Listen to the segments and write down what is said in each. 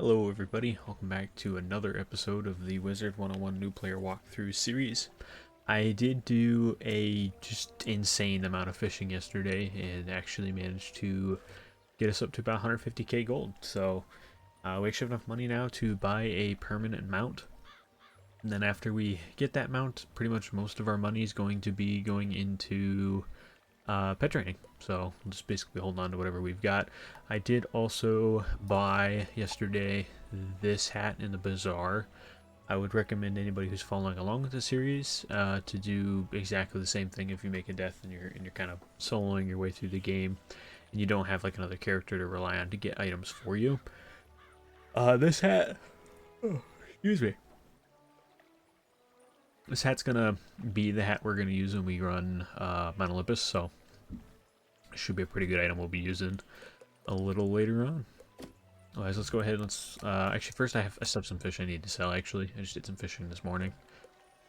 Hello everybody, welcome back to another episode of the Wizard101 New Player Walkthrough series. I did do a just insane amount of fishing yesterday and actually managed to get us up to about 150k gold. So we actually have enough money now to buy a permanent mount. And then after we get that mount, pretty much most of our money is going to be going into pet training. So we'll just basically hold on to whatever we've got. I did also buy yesterday this hat in the bazaar. I would recommend anybody who's following along with the series to do exactly the same thing if you make a death and you're kind of soloing your way through the game and you don't have like another character to rely on to get items for you. This hat, excuse me. This hat's gonna be the hat we're gonna use when we run Mount Olympus, so it should be a pretty good item we'll be using a little later on. Alright, so let's go ahead and let's actually first I still have some fish I need to sell. Actually, I just did some fishing this morning.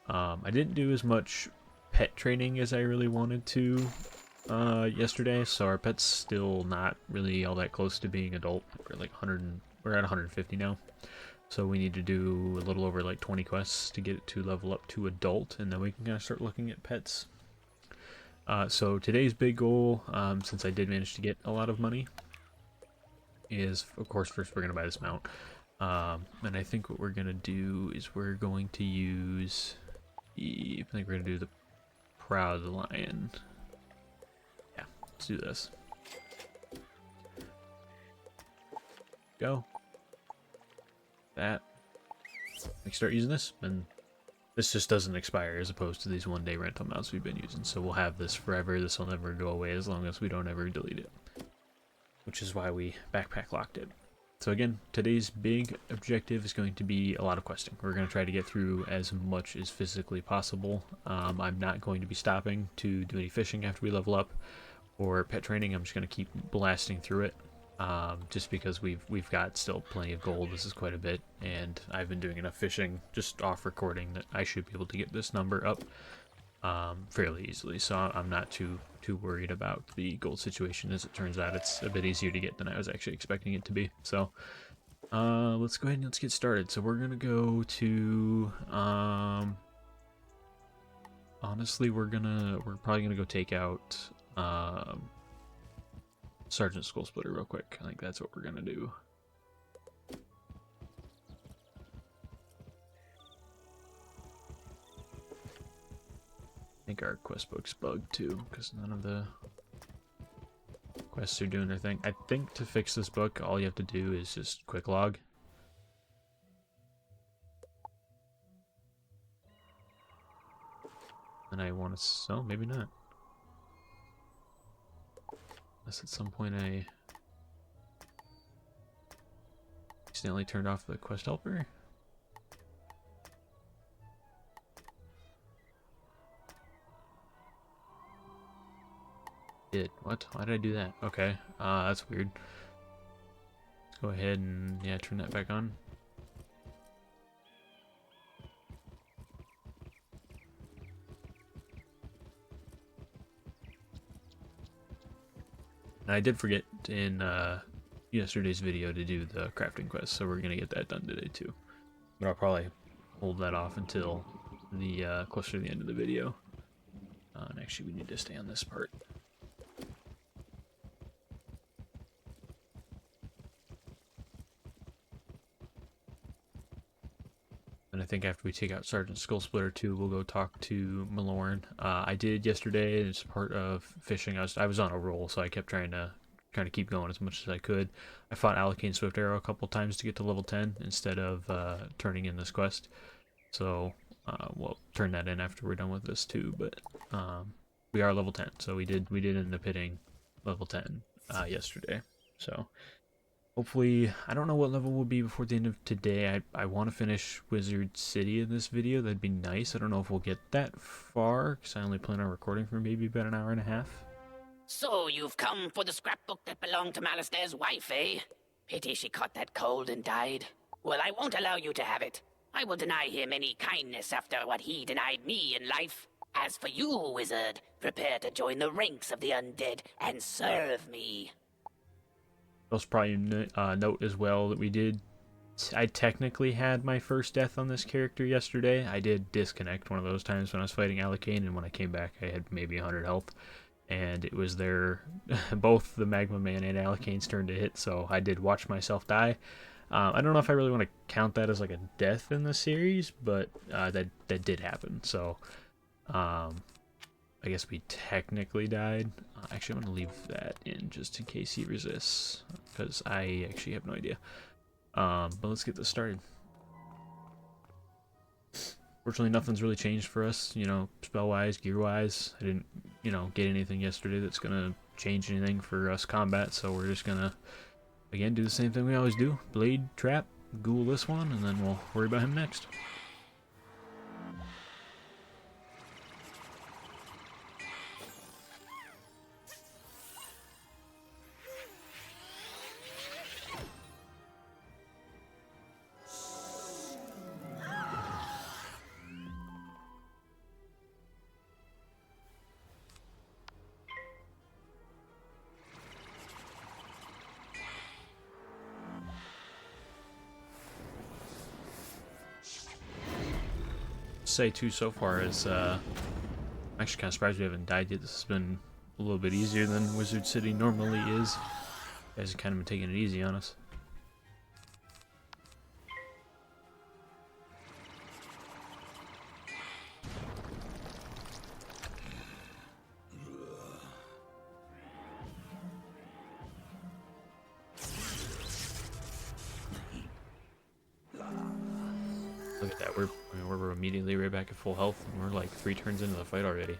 I didn't do as much pet training as I really wanted to yesterday, so our pet's still not really all that close to being adult. We're like 100, we're at 150 now. So we need to do a little over like 20 quests to get it to level up to adult, and then we can kind of start looking at pets. So today's big goal, since I did manage to get a lot of money, is of course first we're going to buy this mount. And I think what we're going to do is we're going to use I think we're going to do the Proud Lion. Yeah, let's do this. Go. That. We start using this, and this just doesn't expire as opposed to these one-day rental mounts we've been using. So we'll have this forever. This will never go away as long as we don't ever delete it. Which is why we backpack locked it. So again, today's big objective is going to be a lot of questing. We're going to try to get through as much as physically possible. I'm not going to be stopping to do any fishing after we level up or pet training. I'm just going to keep blasting through it. Just because we've got still plenty of gold. This is quite a bit, and I've been doing enough fishing just off recording that I should be able to get this number up fairly easily. So I'm not too worried about the gold situation. As it turns out, it's a bit easier to get than I was actually expecting it to be. So let's go ahead and let's get started. So we're gonna go to honestly, we're probably gonna go take out Sergeant Skullsplitter real quick. I think that's what we're gonna do. I think our quest book's bugged too, because none of the quests are doing their thing. I think to fix this book, all you have to do is just quick log. And I want to sell, maybe not. Unless at some point I accidentally turned off the quest helper. What? Why did I do that? Okay, that's weird. Let's go ahead and yeah, turn that back on. And I did forget in yesterday's video to do the crafting quest, so we're gonna get that done today too. But I'll probably hold that off until the closer to the end of the video. And actually, we need to stay on this part. And I think after we take out Sergeant Skullsplitter too, we'll go talk to Malorn. I did yesterday as part of fishing. I was on a roll, so I kept trying to keep going as much as I could. I fought Alakane Swift Arrow a couple times to get to level 10 instead of turning in this quest. So we'll turn that in after we're done with this too. But we are level 10, so we did end up hitting level 10 yesterday. So hopefully, I don't know what level we'll be before the end of today. I want to finish Wizard City in this video. That'd be nice. I don't know if we'll get that far, because I only plan on recording for maybe about an hour and a half. So you've come for the scrapbook that belonged to Malistair's wife, eh? Pity she caught that cold and died. Well, I won't allow you to have it. I will deny him any kindness after what he denied me in life. As for you, wizard, prepare to join the ranks of the undead and serve me. Also probably note as well that we did I technically had my first death on this character yesterday. I did disconnect one of those times when I was fighting Alicane, and when I came back I had maybe 100 health. And it was their, both the Magma Man and Alicane's turn to hit, so I did watch myself die. I don't know if I really want to count that as like a death in the series, but that did happen. So I guess we technically died. Actually, I'm going to leave that in just in case he resists, because I actually have no idea. But let's get this started. Fortunately, nothing's really changed for us, you know, spell-wise, gear-wise. I didn't, you know, get anything yesterday that's going to change anything for us combat, so we're just going to, again, do the same thing we always do. Blade, trap, ghoul this one, and then we'll worry about him next. Say too so far is I'm actually kind of surprised we haven't died yet. This has been a little bit easier than Wizard City normally is. You guys have kind of been taking it easy on us. Look at that, we're immediately right back at full health, and we're like 3 turns into the fight already.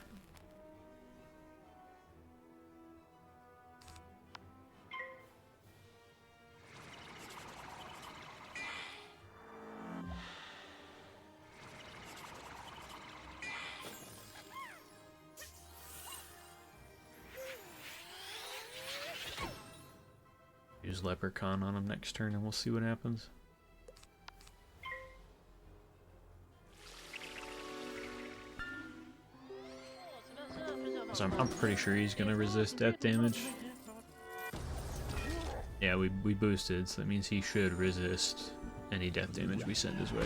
Use Leprechaun on him next turn and we'll see what happens. So I'm pretty sure he's gonna resist death damage. Yeah, we boosted, so that means he should resist any death damage we send his way.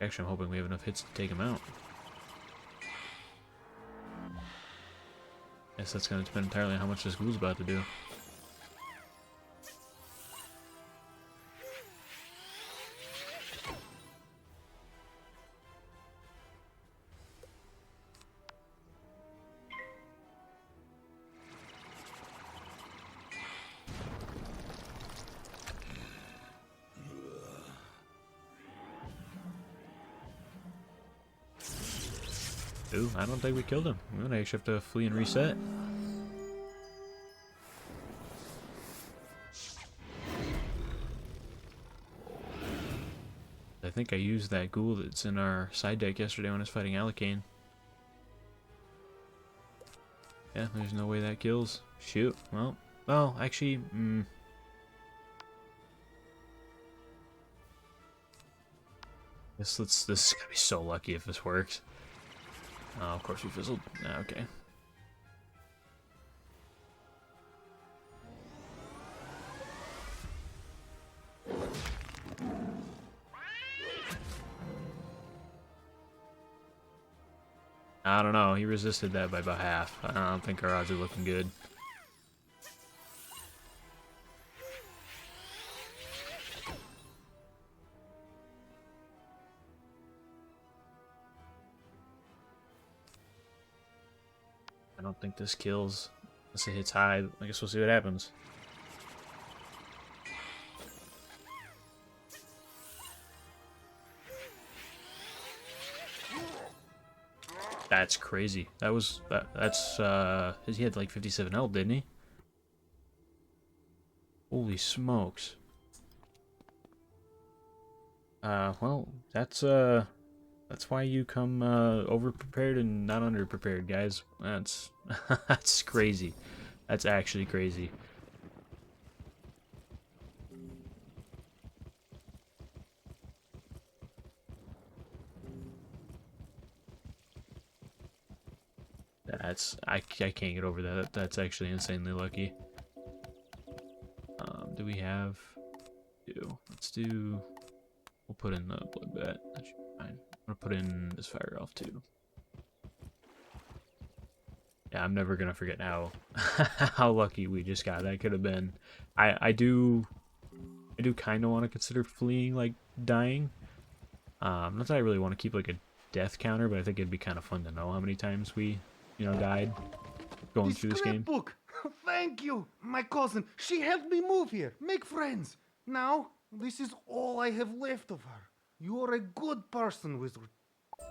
Actually, I'm hoping we have enough hits to take him out. Guess that's gonna depend entirely on how much this ghoul's about to do. Ooh, I don't think we killed him. We're gonna actually have to flee and reset. I think I used that ghoul that's in our side deck yesterday when I was fighting Alicane. Yeah, there's no way that kills. Shoot. Well, actually, this is gonna be so lucky if this works. Of course we fizzled. Okay. I don't know. He resisted that by about half. I don't think our odds are looking good. I don't think this kills unless it hits high. I guess we'll see what happens. That's crazy. That's he had like 57 health, didn't he? Holy smokes. Well, that's why you come over prepared and not under prepared, guys. That's that's crazy. That's actually crazy. I can't get over that. That's actually insanely lucky. Do we have? We'll put in the blood bat. That should be fine. I'm gonna put in this fire elf too. Yeah, I'm never gonna forget how how lucky we just got. That could have been. I do kind of want to consider fleeing, like dying. Not that I really want to keep like a death counter, but I think it'd be kind of fun to know how many times we, died going through this game. Scrapbook. Thank you, my cousin. She helped me move here, make friends. Now, this is all I have left of her. You are a good person, Wizard. I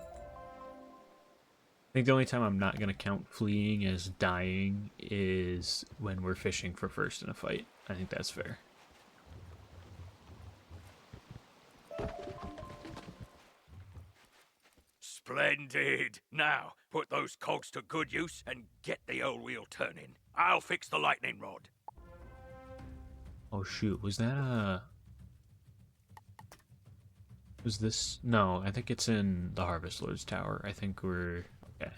think the only time I'm not gonna count fleeing as dying is when we're fishing for first in a fight. I think that's fair. Splendid! Now, put those cogs to good use and get the old wheel turning. I'll fix the lightning rod. Oh shoot, was this? No, I think it's in the Harvest Lord's Tower. I think we're... Okay,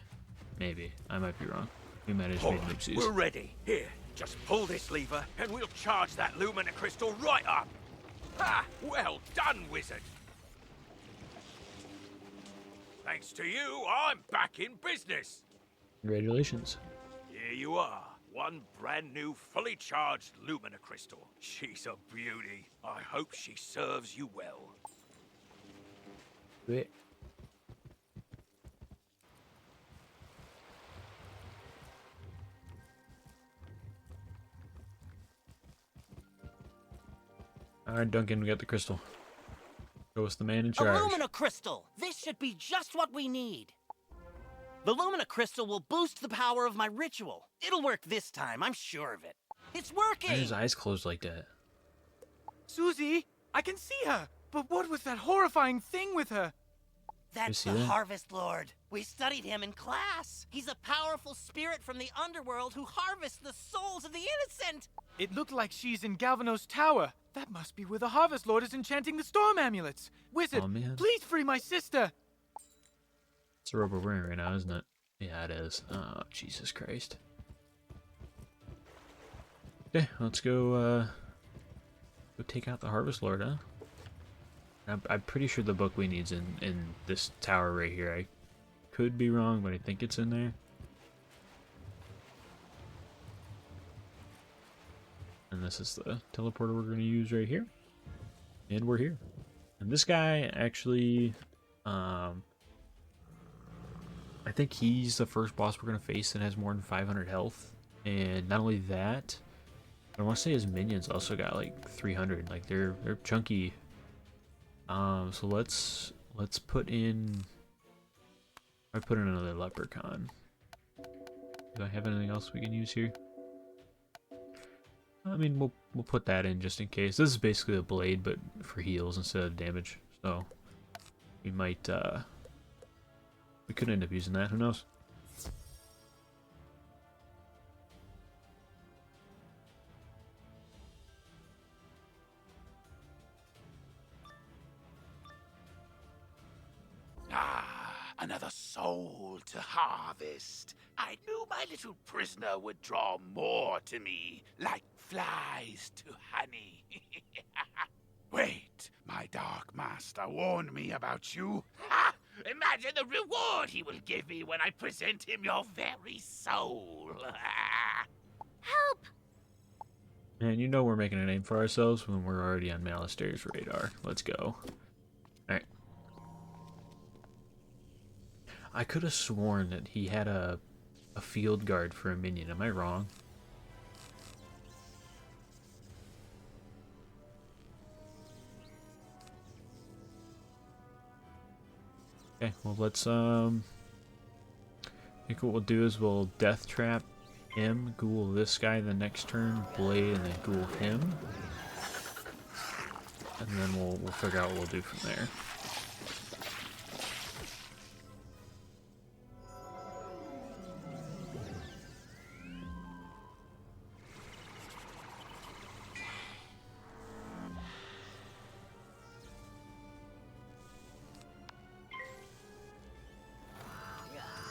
maybe. I might be wrong. We might have just made oopsies. We're ready. Here, just pull this lever and we'll charge that Lumina crystal right up. Ha! Well done, wizard! Thanks to you, I'm back in business. Congratulations. Here you are. One brand new, fully charged Lumina crystal. She's a beauty. I hope she serves you well. Wait. Alright, Duncan, we got the crystal. Go with the man in charge. A Lumina crystal! This should be just what we need. The Lumina crystal will boost the power of my ritual. It'll work this time, I'm sure of it. It's working! Why are his eyes closed like that? Susie, I can see her, but what was that horrifying thing with her? That's see the that? Harvest Lord. We studied him in class. He's a powerful spirit from the underworld who harvests the souls of the innocent. It looked like she's in Galvanos Tower. That must be where the Harvest Lord is enchanting the storm amulets. Wizard, Oh, man. please free my sister. It's the robe we're wearing right now, isn't it? Yeah, it is. Oh, Jesus Christ. Okay, let's go take out the Harvest Lord, huh? I'm pretty sure the book we need's in this tower right here. I could be wrong, but I think it's in there. And this is the teleporter we're going to use right here. And we're here. And this guy actually, I think he's the first boss we're going to face that has more than 500 health. And not only that, I want to say his minions also got like 300. Like they're chunky. So let's put in. I put in another leprechaun. Do I have anything else we can use here? I mean, we'll put that in just in case. This is basically a blade, but for heals instead of damage. So we might we could end up using that. Who knows? Another soul to harvest. I knew my little prisoner would draw more to me, like flies to honey. Wait, my dark master warned me about you. Ha! Imagine the reward he will give me when I present him your very soul. Help! Man, you know we're making a name for ourselves when we're already on Malistair's radar. Let's go. Alright. I could have sworn that he had a field guard for a minion. Am I wrong? Okay, well let's I think what we'll do is we'll death trap him, ghoul this guy the next turn, blade, and then ghoul him. And then we'll figure out what we'll do from there.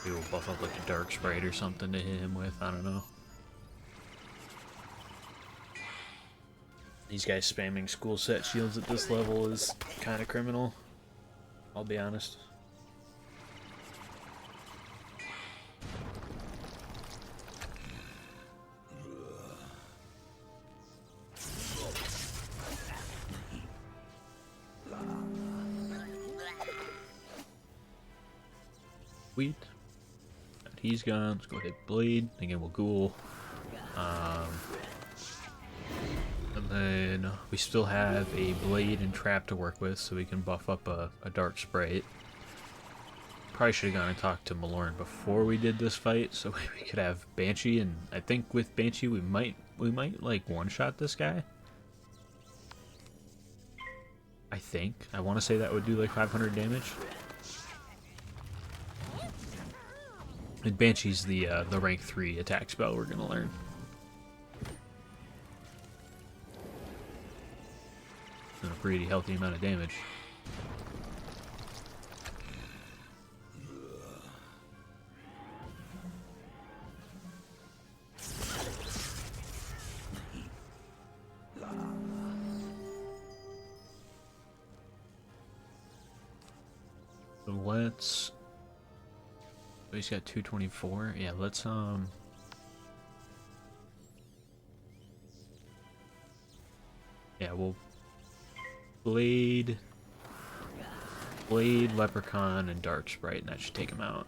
Maybe we'll buff up like a dark sprite or something to hit him with, I don't know. These guys spamming school set shields at this level is kind of criminal, I'll be honest. Sweet. He's gone. Let's go hit Blade. Again, we'll Ghoul. And then we still have a Blade and Trap to work with, so we can buff up a Dark Sprite. Probably should have gone and talked to Malorn before we did this fight, so we could have Banshee. And I think with Banshee, we might like one-shot this guy. I think. I want to say that would do like 500 damage. And Banshee's the rank 3 attack spell we're gonna learn. And a pretty healthy amount of damage. So let's... Oh, he's got 224. Yeah, let's yeah, we'll Blade, Leprechaun, and Dark Sprite, and that should take him out.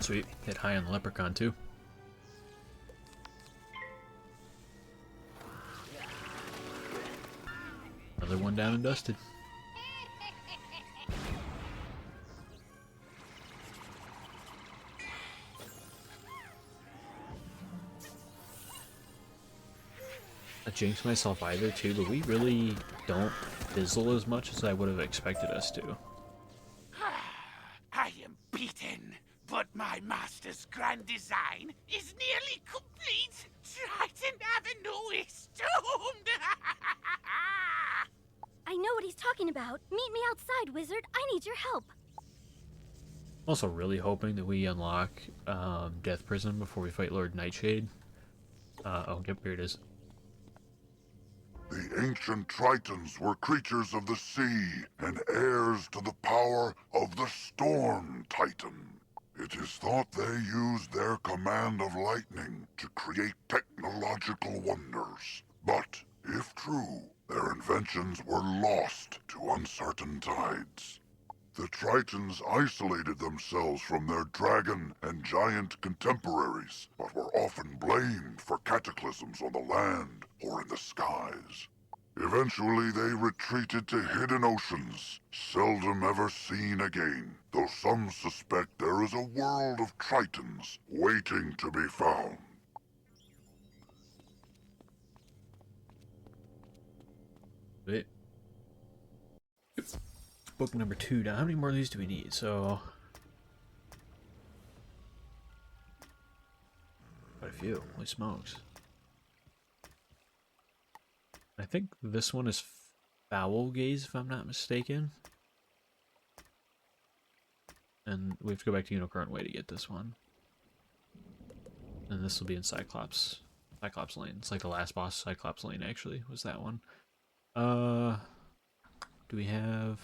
Sweet. Hit high on the Leprechaun, too. Another one down and dusted. I jinxed myself either, too, but we really don't fizzle as much as I would have expected us to. I am beaten, but my master's grand design is nearly complete. Triton Avenue is doomed. I know what he's talking about. Meet me outside, Wizard. I need your help. I'm also really hoping that we unlock Death Prison before we fight Lord Nightshade. Oh, yep, here it is. The ancient Tritons were creatures of the sea and heirs to the power of the Storm Titan. It is thought they used their command of lightning to create technological wonders. But, if true, their inventions were lost to uncertain tides. The Tritons isolated themselves from their dragon and giant contemporaries, but were often blamed for cataclysms on the land or in the skies. Eventually they retreated to hidden oceans, seldom ever seen again, though some suspect there is a world of Tritons waiting to be found. Wait. Book number 2 down. How many more of these do we need? So... quite a few. Holy smokes. I think this one is Foulgaze, if I'm not mistaken. And we have to go back to Unicurrent Way to get this one. And this will be in Cyclops Lane. It's like the last boss, Cyclops Lane, actually, was that one. Do we have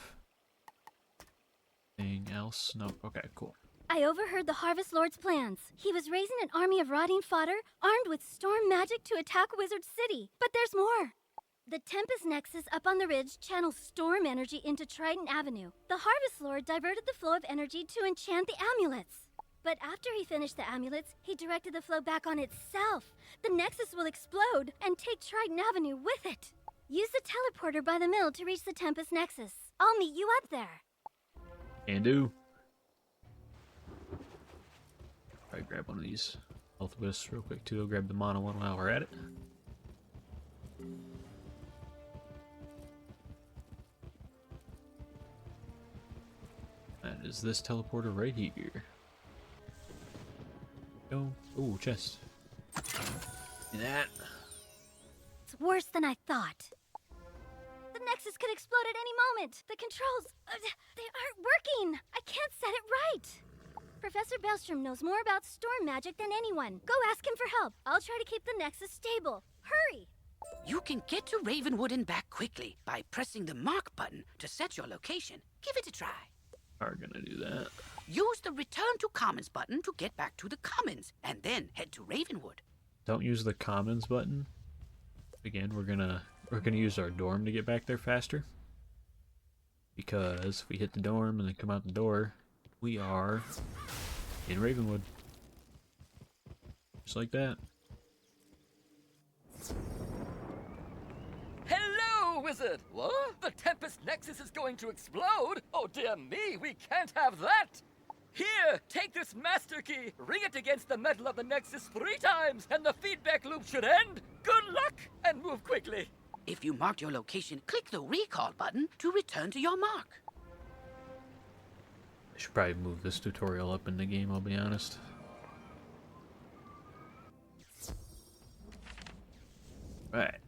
anything else? Nope. Okay, cool. I overheard the Harvest Lord's plans. He was raising an army of rotting fodder, armed with storm magic to attack Wizard City. But there's more. The Tempest Nexus up on the ridge channels storm energy into Triton Avenue. The Harvest Lord diverted the flow of energy to enchant the amulets. But after he finished the amulets, he directed the flow back on itself. The Nexus will explode and take Triton Avenue with it. Use the teleporter by the mill to reach the Tempest Nexus. I'll meet you up there. Can do. Probably grab one of these health wisps real quick too. I'll grab the mono one while we're at it. That is this teleporter right here. Go. Oh, chest. That. It's worse than I thought. The Nexus could explode at any moment. The controls, they aren't working. I can't set it right. Professor Bellstrom knows more about storm magic than anyone. Go ask him for help. I'll try to keep the Nexus stable. Hurry! You can get to Ravenwood and back quickly by pressing the mark button to set your location. Give it a try. Are gonna do that. Use the Return to Commons button to get back to the Commons, and then head to Ravenwood. Don't use the commons button. Again, we're gonna use our dorm to get back there faster. Because if we hit the dorm and then come out the door, we are in Ravenwood. Just like that. Hello, Wizard! What? The Tempest Nexus is going to explode? Oh dear me, we can't have that! Here, take this master key, ring it against the metal of the Nexus 3 times, and the feedback loop should end! Good luck, and move quickly! If you marked your location, click the recall button to return to your mark. I should probably move this tutorial up in the game, I'll be honest. Right.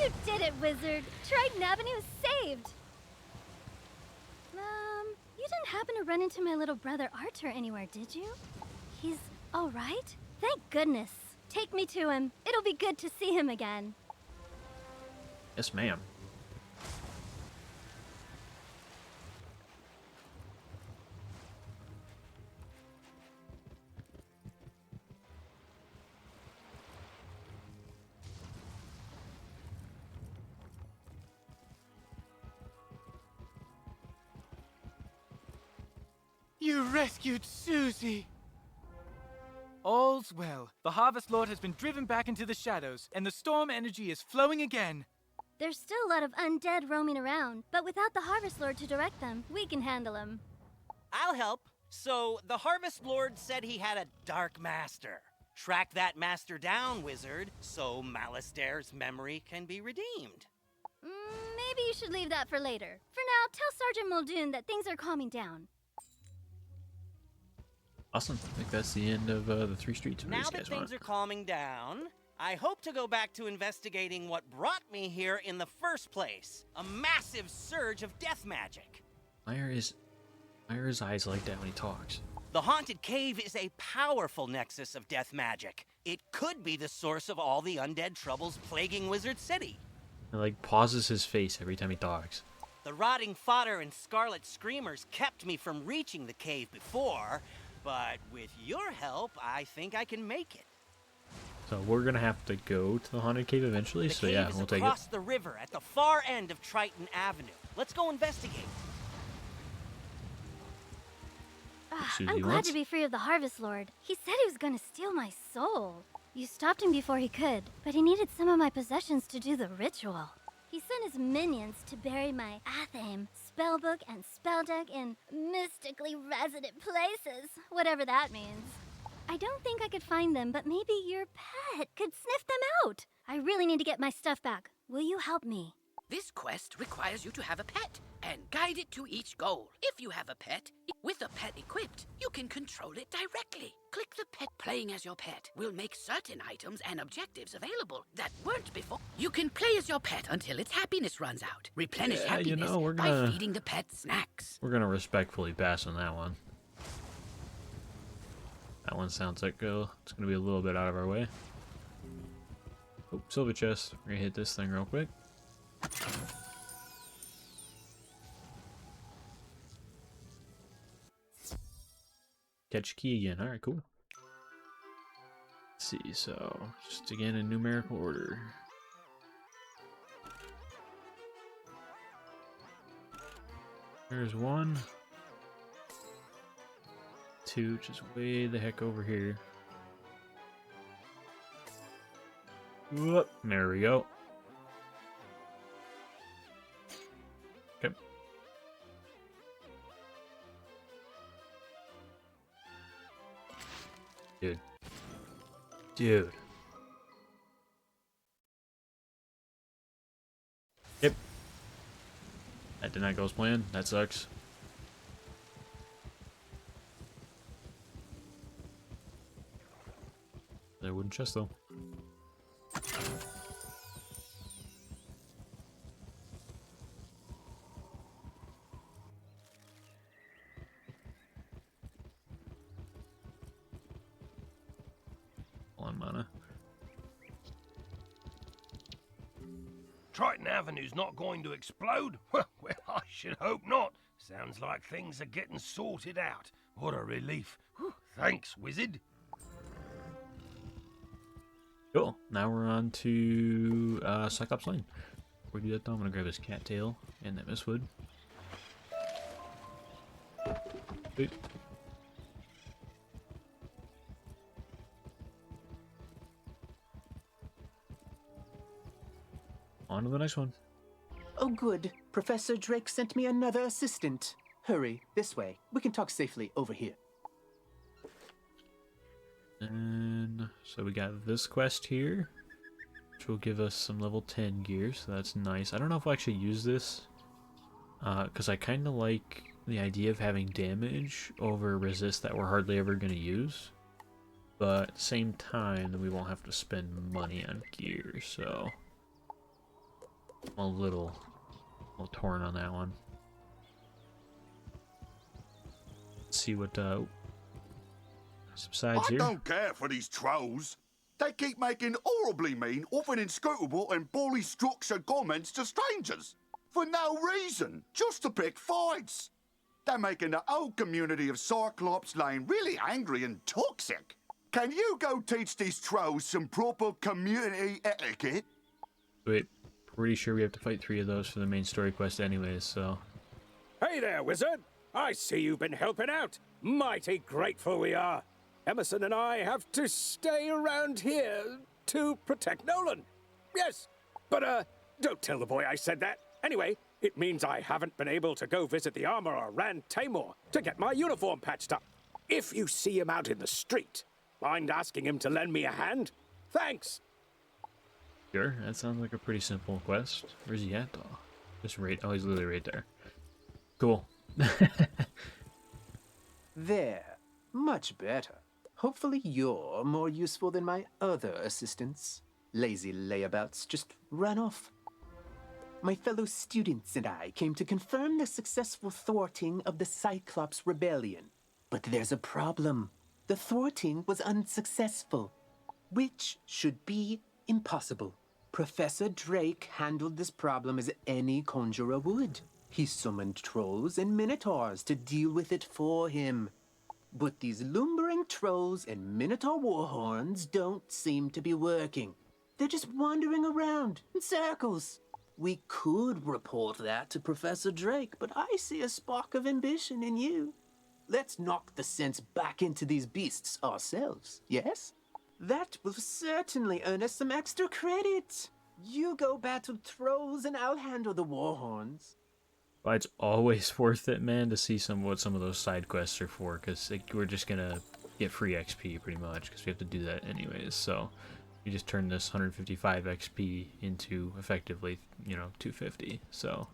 You did it, Wizard! Triton Avenue is saved! You didn't happen to run into my little brother Arthur anywhere, did you? He's all right? Thank goodness. Take me to him. It'll be good to see him again. Yes, ma'am. You rescued Susie! All's well. The Harvest Lord has been driven back into the shadows, and the storm energy is flowing again. There's still a lot of undead roaming around, but without the Harvest Lord to direct them, we can handle them. I'll help. So, the Harvest Lord said he had a Dark Master. Track that master down, Wizard, so Malastaire's memory can be redeemed. Maybe you should leave that for later. For now, tell Sergeant Muldoon that things are calming down. Awesome. I think that's the end of the 3 streets. Now that things are calming down, I hope to go back to investigating what brought me here in the first place. A massive surge of death magic. Myra's eyes like that when he talks. The Haunted Cave is a powerful nexus of death magic. It could be the source of all the undead troubles plaguing Wizard City. It like pauses his face every time he talks. The rotting fodder and scarlet screamers kept me from reaching the cave before, but with your help, I think I can make it. So we're gonna have to go to the Haunted Cave eventually, so yeah, we'll take it. Across the river at the far end of Triton Avenue. Let's go investigate. I'm glad to be free of the Harvest Lord. He said he was going to steal my soul. You stopped him before he could, but he needed some of my possessions to do the ritual. He sent his minions to bury my Athame, spellbook, and spell deck in mystically resident places, whatever that means. I don't think I could find them, but maybe your pet could sniff them out. I really need to get my stuff back. Will you help me? This quest requires you to have a pet and guide it to each goal. If you have a pet, with a pet equipped, you can control it directly. Click the pet playing as your pet. Will make certain items and objectives available that weren't before. You can play as your pet until its happiness runs out. Replenish happiness by feeding the pet snacks. We're gonna respectfully pass on that one. That one sounds like it's gonna be a little bit out of our way. Oh, silver chest. We're gonna hit this thing real quick. Catch key again. Alright, cool. Let's see, so just again in numerical order. There's 1, 2, which is way the heck over here. Whoop, there we go. Okay. Dude. Dude. Yep. That did not go as planned. That sucks. There wooden chest though. One mana. Triton Avenue's not going to explode? Well, I should hope not. Sounds like things are getting sorted out. What a relief. Whew, thanks, Wizard. Cool. Now we're on to Cyclops Lane. Before we do that though, I'm gonna grab his cattail and that mistwood. Sweet. On to the next one. Oh, good. Professor Drake sent me another assistant. Hurry, this way. We can talk safely over here. And so we got this quest here, which will give us some level 10 gear, so that's nice. I don't know if I'll actually use this, because I kind of like the idea of having damage over resist that we're hardly ever going to use. But at the same time, then we won't have to spend money on gear, so I'm a little torn on that one. Let's see what subsides here. I don't care for these trolls. They keep making horribly mean, often inscrutable and poorly structured comments to strangers. For no reason, just to pick fights. They're making the whole community of Cyclops Lane really angry and toxic. Can you go teach these trolls some proper community etiquette? Wait, pretty sure we have to fight 3 of those for the main story quest anyways, so... Hey there, Wizard! I see you've been helping out. Mighty grateful we are. Emerson and I have to stay around here to protect Nolan. Yes, but don't tell the boy I said that. Anyway, it means I haven't been able to go visit the armorer Rand Tamor to get my uniform patched up. If you see him out in the street, mind asking him to lend me a hand? Thanks. Sure, that sounds like a pretty simple quest. Where's he at, though? Just right... Oh, he's literally right there. Cool. There. Much better. Hopefully you're more useful than my other assistants. Lazy layabouts just run off. My fellow students and I came to confirm the successful thwarting of the Cyclops Rebellion. But there's a problem. The thwarting was unsuccessful, which should be impossible. Professor Drake handled this problem as any conjurer would. He summoned trolls and minotaurs to deal with it for him. But these lumbering trolls and minotaur warhorns don't seem to be working. They're just wandering around in circles. We could report that to Professor Drake, but I see a spark of ambition in you. Let's knock the sense back into these beasts ourselves, yes? That will certainly earn us some extra credit. You go battle trolls and I'll handle the warhorns. But it's always worth it, man, to see what some of those side quests are for, because we're just gonna get free XP pretty much, because we have to do that anyways. So you just turn this 155 XP into effectively, 250. So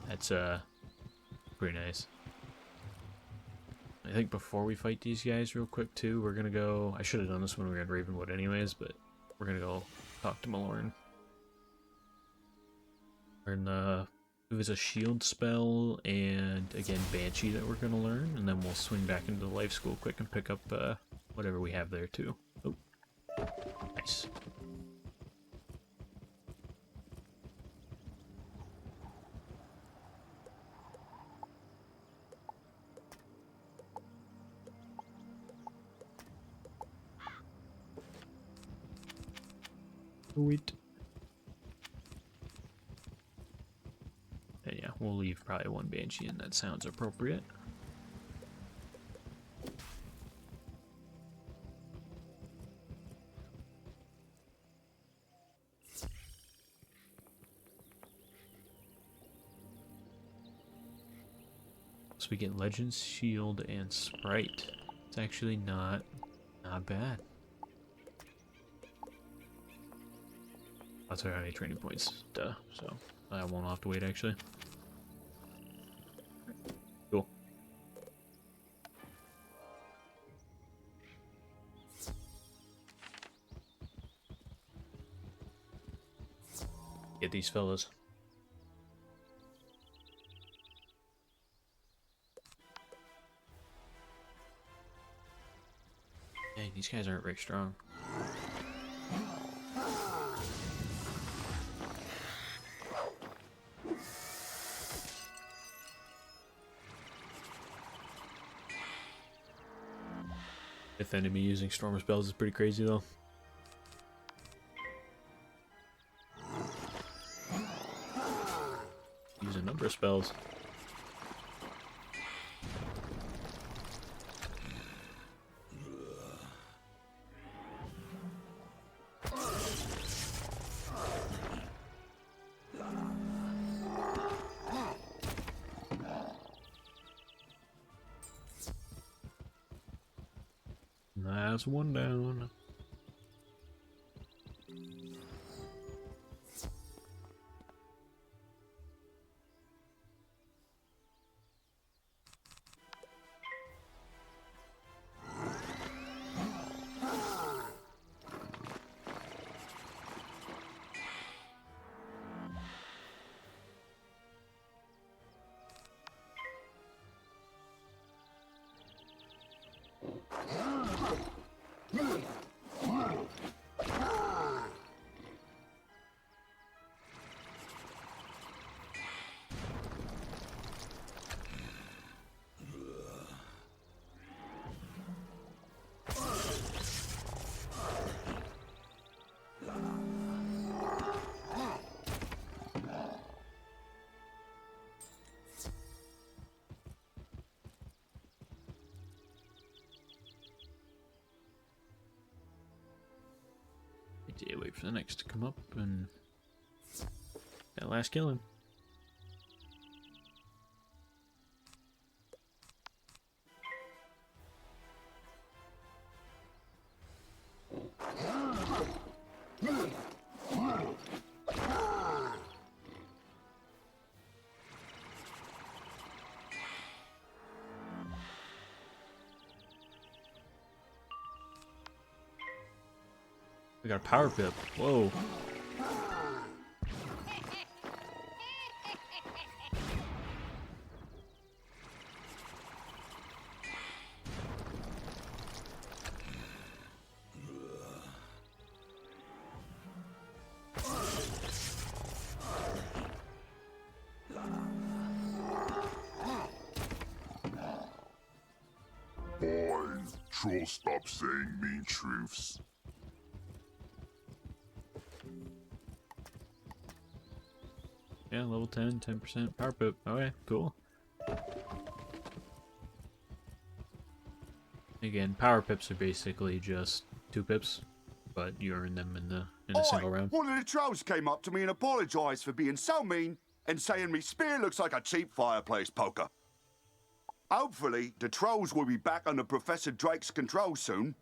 that's pretty nice. I think before we fight these guys real quick too, we're gonna go... I should have done this when we were at Ravenwood anyways, but we're gonna go talk to Malorn. We're in there's a shield spell and again Banshee that we're gonna learn, and then we'll swing back into the life school quick and pick up whatever we have there too. Oh, nice. Sweet. And yeah, we'll leave probably 1 Banshee, and that sounds appropriate. So we get Legends, Shield, and Sprite. It's actually not bad. I'll tell you how many training points, duh, so I won't have to wait actually. Cool. Get these fellas. Dang, these guys aren't very strong. If enemy using storm spells is pretty crazy though. Use a number of spells. That's one down. Wait for the next to come up and that last kill him. We got a power pip. Whoa. Boy, troll, stop saying mean truths. Yeah, level 10, 10% power pip. Okay, cool. Again, power pips are basically just 2 pips, but you earn them in a single round. One of the trolls came up to me and apologised for being so mean and saying me spear looks like a cheap fireplace poker. Hopefully, the trolls will be back under Professor Drake's control soon.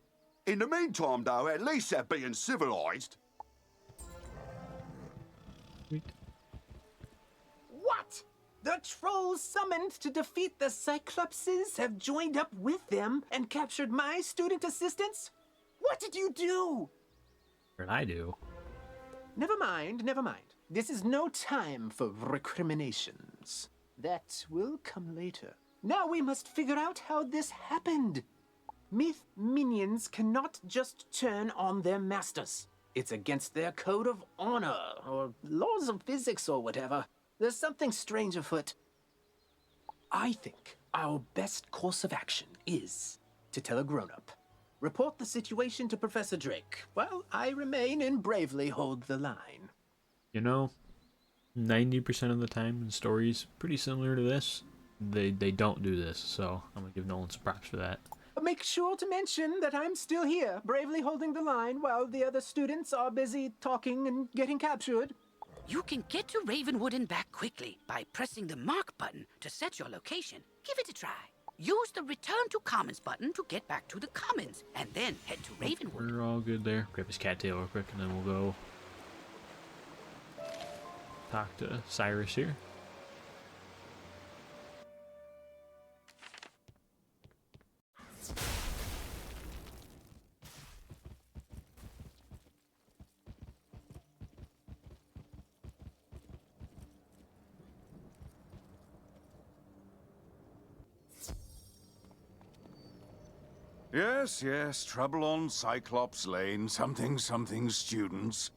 In the meantime, though, at least they're being civilised. Sweet. What? The trolls summoned to defeat the Cyclopses have joined up with them and captured my student assistants? What did you do? What did I do? Never mind, never mind. This is no time for recriminations. That will come later. Now we must figure out how this happened. Myth minions cannot just turn on their masters. It's against their code of honor, or laws of physics, or whatever. There's something strange afoot. I think our best course of action is to tell a grown-up. Report the situation to Professor Drake, while I remain and bravely hold the line. You know, 90% of the time in stories pretty similar to this, they don't do this, so I'm gonna give Nolan some props for that. Make sure to mention that I'm still here, bravely holding the line while the other students are busy talking and getting captured. You can get to Ravenwood and back quickly by pressing the mark button to set your location. Give it a try. Use the Return to Commons button to get back to the Commons, and then head to Ravenwood. We're all good there. Grab his cattail real quick, and then we'll go talk to Cyrus here. Yes, yes, trouble on Cyclops Lane. Something, something, students.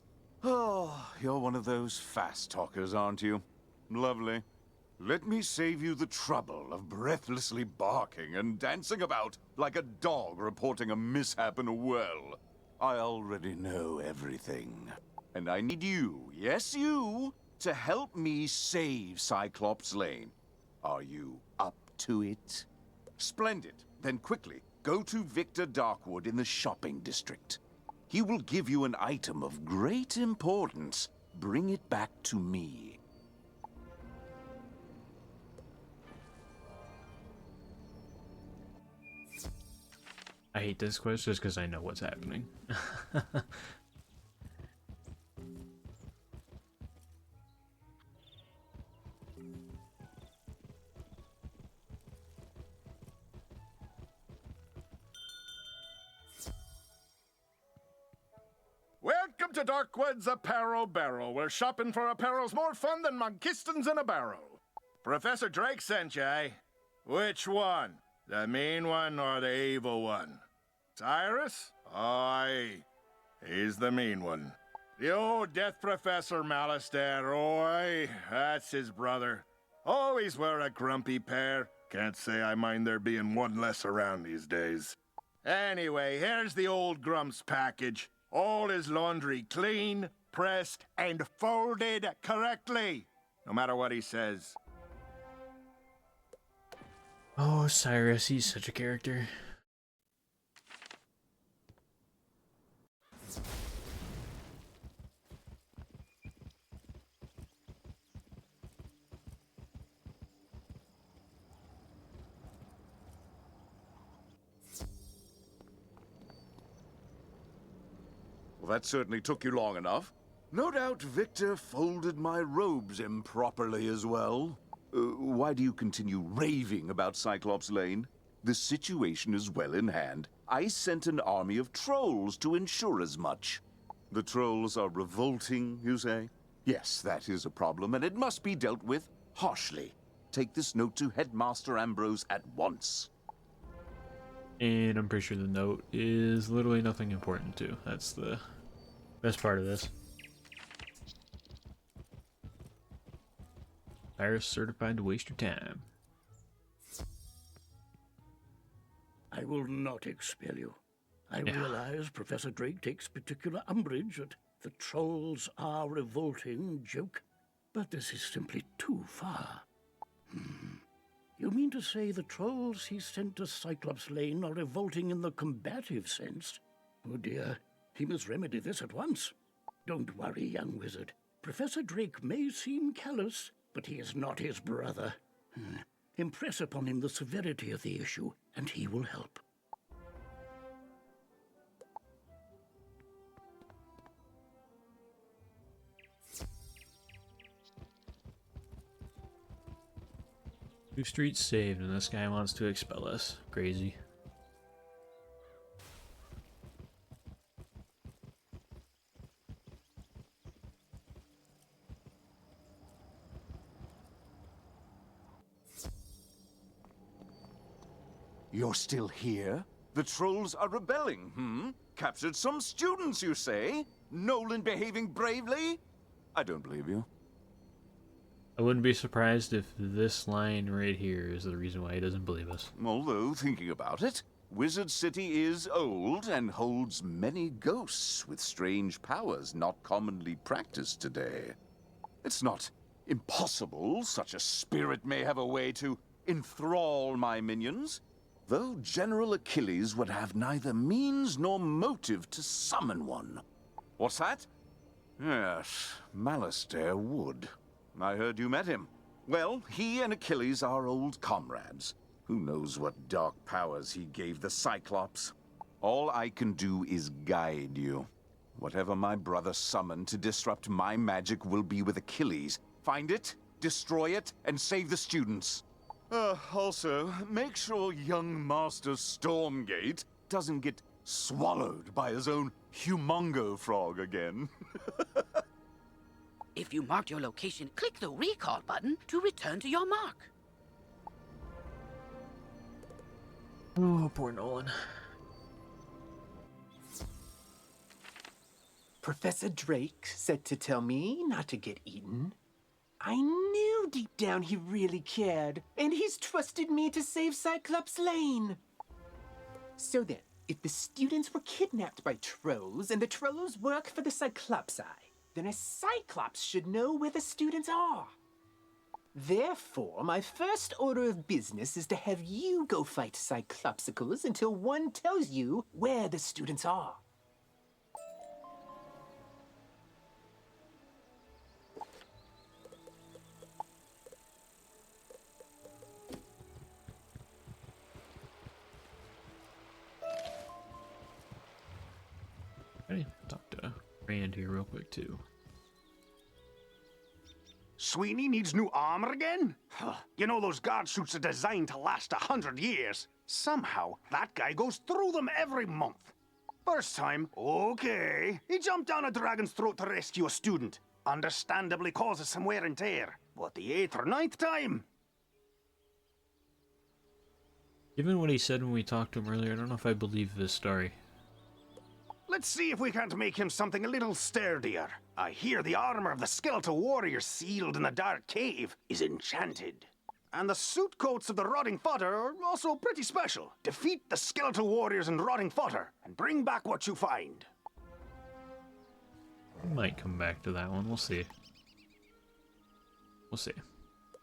Oh, you're one of those fast talkers, aren't you? Lovely. Let me save you the trouble of breathlessly barking and dancing about like a dog reporting a mishap in a well. I already know everything. And I need you, yes you, to help me save Cyclops Lane. Are you up to it? Splendid. Then quickly, go to Victor Darkwood in the shopping district. He will give you an item of great importance. Bring it back to me. I hate this quest just because I know what's happening. Welcome to Darkwood's Apparel Barrel, where shopping for apparel's more fun than monkistons in a barrel. Professor Drake sent you, eh? Which one? The mean one or the evil one? Cyrus? Aye. He's the mean one. The old Death Professor Malastare, aye. That's his brother. Always were a grumpy pair. Can't say I mind there being one less around these days. Anyway, here's the old Grump's package. All his laundry clean, pressed, and folded correctly. No matter what he says. Oh, Cyrus, he's such a character. Well, that certainly took you long enough. No doubt Victor folded my robes improperly as well. Why do you continue raving about Cyclops Lane? The situation is well in hand. I sent an army of trolls to ensure as much. The trolls are revolting, you say? Yes, that is a problem, and it must be dealt with harshly. Take this note to Headmaster Ambrose at once. And I'm pretty sure the note is literally nothing important too. That's the best part of this. Cyrus certified to waste your time. I will not expel you. I realize Professor Drake takes particular umbrage at the trolls are revolting joke, but this is simply too far. You mean to say the trolls he sent to Cyclops Lane are revolting in the combative sense? Oh dear, he must remedy this at once. Don't worry, young wizard. Professor Drake may seem callous, but he is not his brother. Impress upon him the severity of the issue, and he will help. Two streets saved, and this guy wants to expel us. Crazy. You're still here? The trolls are rebelling, Captured some students, you say? Nolan behaving bravely? I don't believe you. I wouldn't be surprised if this line right here is the reason why he doesn't believe us. Although, thinking about it, Wizard City is old and holds many ghosts with strange powers not commonly practiced today. It's not impossible such a spirit may have a way to enthrall my minions, though General Akilles would have neither means nor motive to summon one. What's that? Yes, Malastare would. I heard you met him. Well, he and Akilles are old comrades. Who knows what dark powers he gave the Cyclops? All I can do is guide you. Whatever my brother summoned to disrupt my magic will be with Akilles. Find it, destroy it, and save the students. Also, make sure young Master Stormgate doesn't get swallowed by his own humongo frog again. If you marked your location, click the recall button to return to your mark. Oh, poor Nolan. Professor Drake said to tell me not to get eaten. I knew deep down he really cared, and he's trusted me to save Cyclops Lane. So then, if the students were kidnapped by trolls and the trolls work for the Cyclopsi, then a Cyclops should know where the students are. Therefore, my first order of business is to have you go fight Cyclopsicles until one tells you where the students are. Ready? Talk to Rand here real quick too. Sweeney needs new armor again? You know those guard suits are designed to last 100 years. Somehow, that guy goes through them every month. First time, okay. He jumped down a dragon's throat to rescue a student. Understandably causes some wear and tear. But the 8th or 9th time? Given what he said when we talked to him earlier, I don't know if I believe this story. Let's see if we can't make him something a little sturdier. I hear the armor of the skeletal warrior sealed in the dark cave is enchanted. And the suit coats of the rotting fodder are also pretty special. Defeat the skeletal warriors and rotting fodder, and bring back what you find. We might come back to that one. We'll see. We'll see.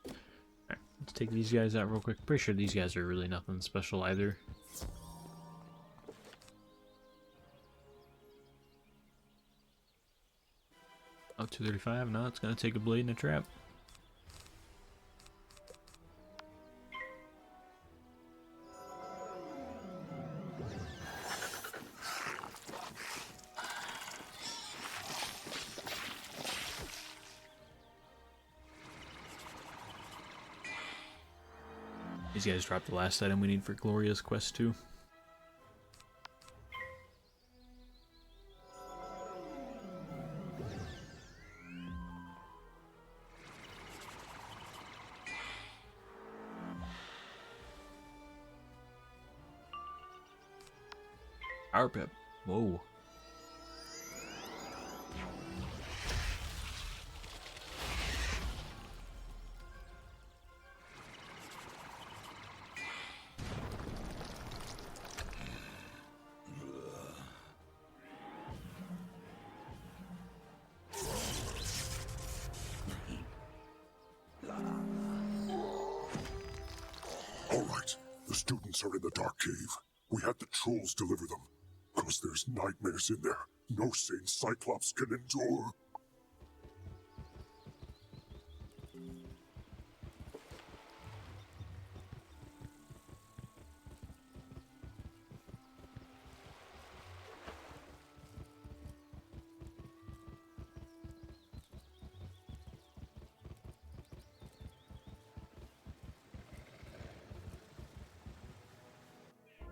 Alright, let's take these guys out real quick. Pretty sure these guys are really nothing special either. Oh, 235. No, it's gonna take a blade and a trap. These guys dropped the last item we need for Gloria's quest too. Power pip. Whoa. All right, the students are in the dark cave. We had the trolls deliver them. Because there's nightmares in there. No sane Cyclops can endure.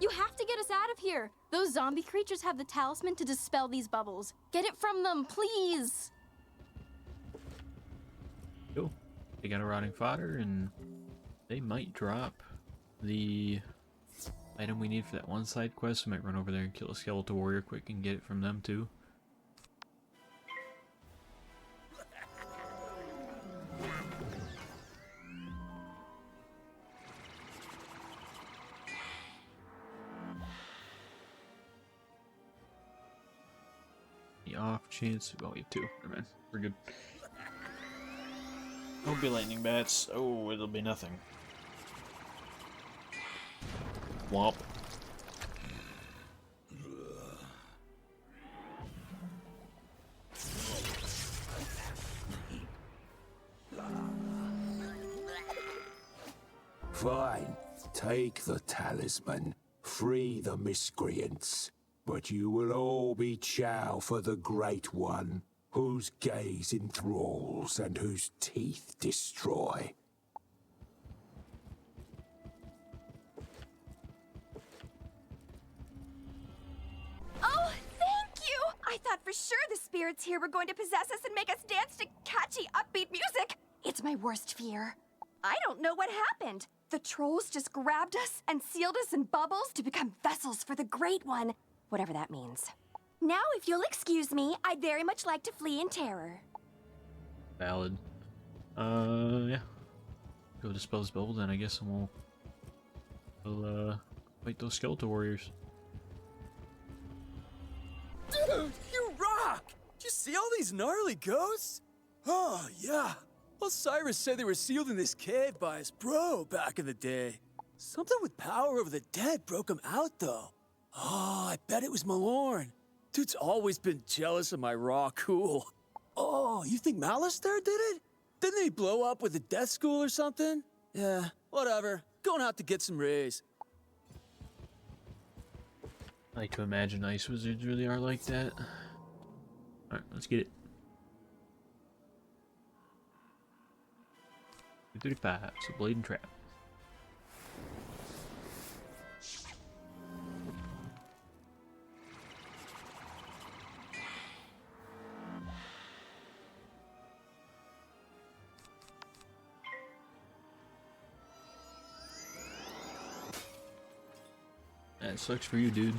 You have to get us out of here! Those zombie creatures have the talisman to dispel these bubbles. Get it from them, please! Cool. They got a rotting fodder, and they might drop the item we need for that one side quest. We might run over there and kill a skeletal warrior quick and get it from them too. Off chance. Oh, we have two. Never mind. We're good. Won't be lightning bats. Oh, it'll be nothing. Womp. Fine, Take the talisman, free the miscreants, but you will all be chow for the Great One, whose gaze enthralls and whose teeth destroy. Oh, thank you! I thought for sure the spirits here were going to possess us and make us dance to catchy, upbeat music. It's my worst fear. I don't know what happened. The trolls just grabbed us and sealed us in bubbles to become vessels for the Great One, whatever that means. Now, if you'll excuse me, I'd very much like to flee in terror. Valid. Yeah. Go dispel this bubble then, I guess, and we'll fight those skeletal warriors. Dude, you rock! Did you see all these gnarly ghosts? Oh, yeah. Well, Cyrus said they were sealed in this cave by his bro back in the day. Something with power over the dead broke him out, though. Oh, I bet it was Malorn. Dude's always been jealous of my raw cool. Oh, you think Malistaire did it? Didn't he blow up with the death school or something? Yeah, whatever. Going out to get some rays. I like to imagine ice wizards really are like that. Alright, let's get it. 235, so blade and trap. That sucks for you, dude.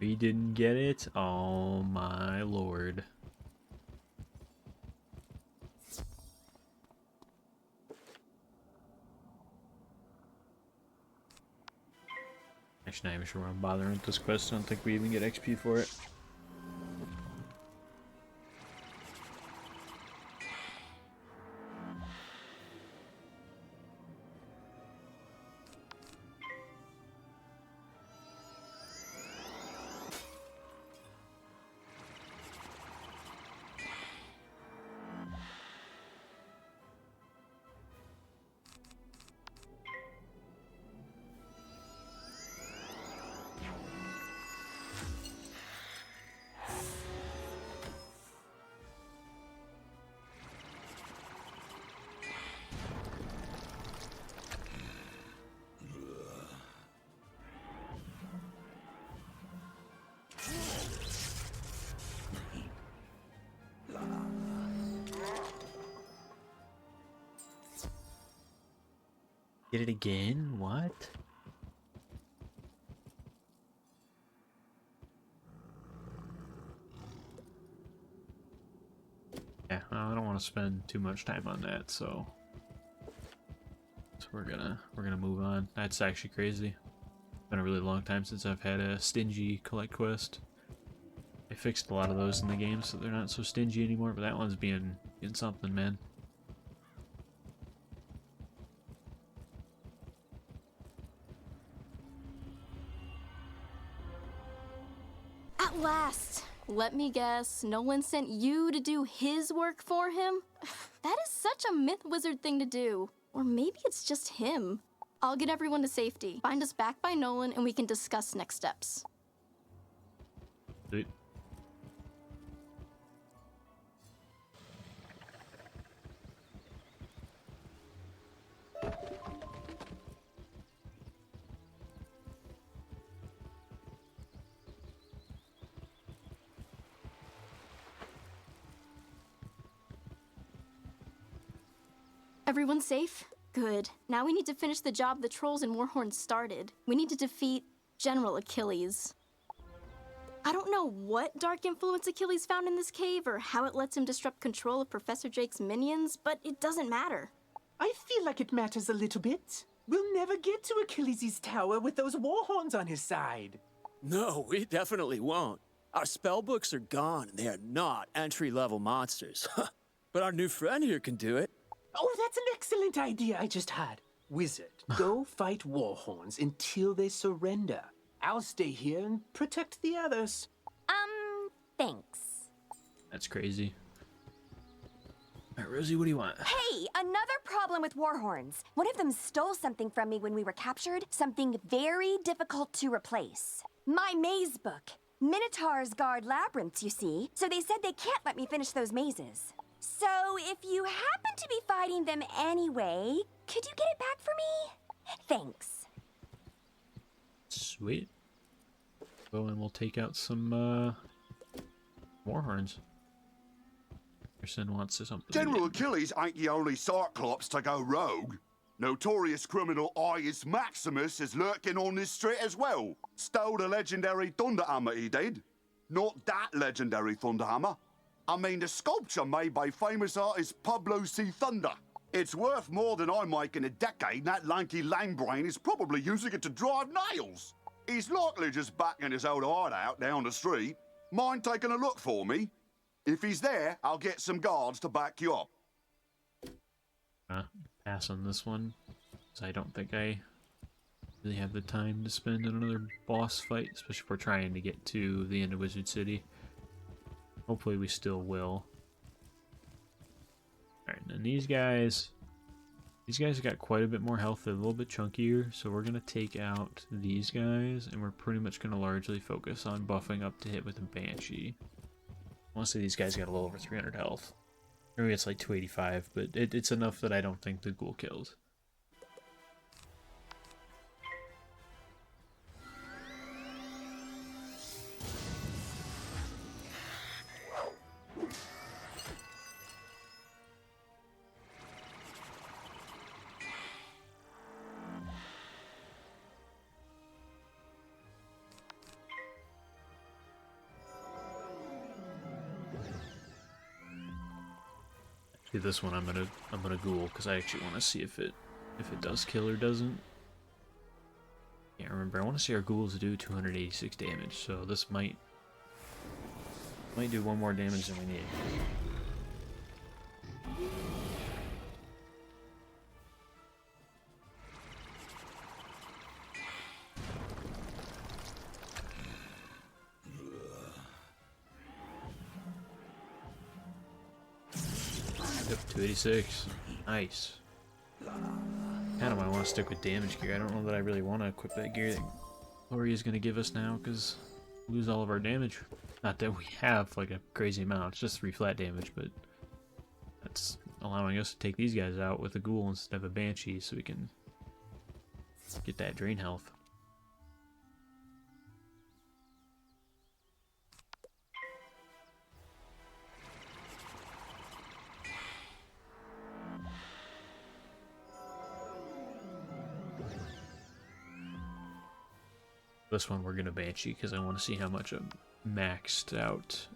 We didn't get it? Oh my lord. Actually, not even sure I'm bothering with this quest. I don't think we even get XP for it. Get it again? What? Yeah, I don't want to spend too much time on that, so we're gonna move on. That's actually crazy. Been a really long time since I've had a stingy collect quest. I fixed a lot of those in the game, so they're not so stingy anymore. But that one's being something, man. At last! Let me guess, Nolan sent you to do his work for him? That is such a myth wizard thing to do. Or maybe it's just him. I'll get everyone to safety. Find us back by Nolan and we can discuss next steps. Sweet. Everyone safe? Good. Now we need to finish the job the trolls and Warhorn started. We need to defeat General Akilles. I don't know what dark influence Achilles found in this cave or how it lets him disrupt control of Professor Drake's minions, but it doesn't matter. I feel like it matters a little bit. We'll never get to Achilles' tower with those war horns on his side. No, we definitely won't. Our spell books are gone, and they are not entry-level monsters. But our new friend here can do it. Oh, that's an excellent idea I just had. Wizard, go fight war horns until they surrender. I'll stay here and protect the others. Thanks. That's crazy. All right, Rosie, what do you want? Hey, another problem with warhorns. One of them stole something from me when we were captured, something very difficult to replace. My maze book. Minotaurs guard labyrinths, you see, so they said they can't let me finish those mazes. So if you happen to be fighting them anyway, could you get it back for me? Thanks. Sweet. Go and we'll take out some warhorns. Person wants something. General Achilles ain't the only Cyclops to go rogue. Notorious criminal Ius Maximus is lurking on this street as well. Stole the legendary Thunderhammer, he did. Not that legendary Thunderhammer. I mean the sculpture made by famous artist Pablo C. Thunder. It's worth more than I make in a decade, and that lanky lamebrain is probably using it to drive nails. He's likely just backing his old hideout down the street. Mind taking a look for me? If he's there, I'll get some guards to back you up. Pass on this one, because I don't think I really have the time to spend on another boss fight, especially if we're trying to get to the end of Wizard City. Hopefully we still will. Alright, and these guys have got quite a bit more health. They're a little bit chunkier, so we're going to take out these guys, and we're pretty much going to largely focus on buffing up to hit with a Banshee. I want to say these guys got a little over 300 health. Maybe it's like 285, but it's enough that I don't think the ghoul killed. This one I'm gonna ghoul because I actually want to see if it does kill or doesn't. Can't remember. I want to see our ghouls do 286 damage, so this might do one more damage than we need. Yep, 286. Nice. Kind of I want to stick with damage gear. I don't know that I really want to equip that gear that Gloria is going to give us now, because we lose all of our damage. Not that we have like a crazy amount, it's just 3 flat damage, but that's allowing us to take these guys out with a ghoul instead of a banshee so we can get that drain health. This one we're gonna Banshee because I want to see how much a maxed out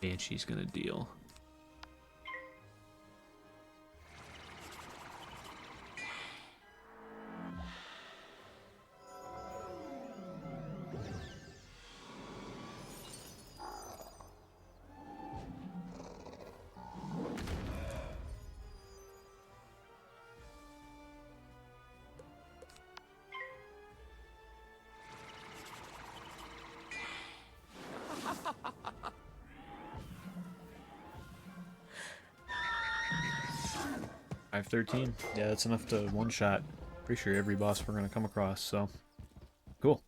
Banshee's gonna deal. $513. Yeah, that's enough to one-shot pretty sure every boss we're gonna come across, so cool.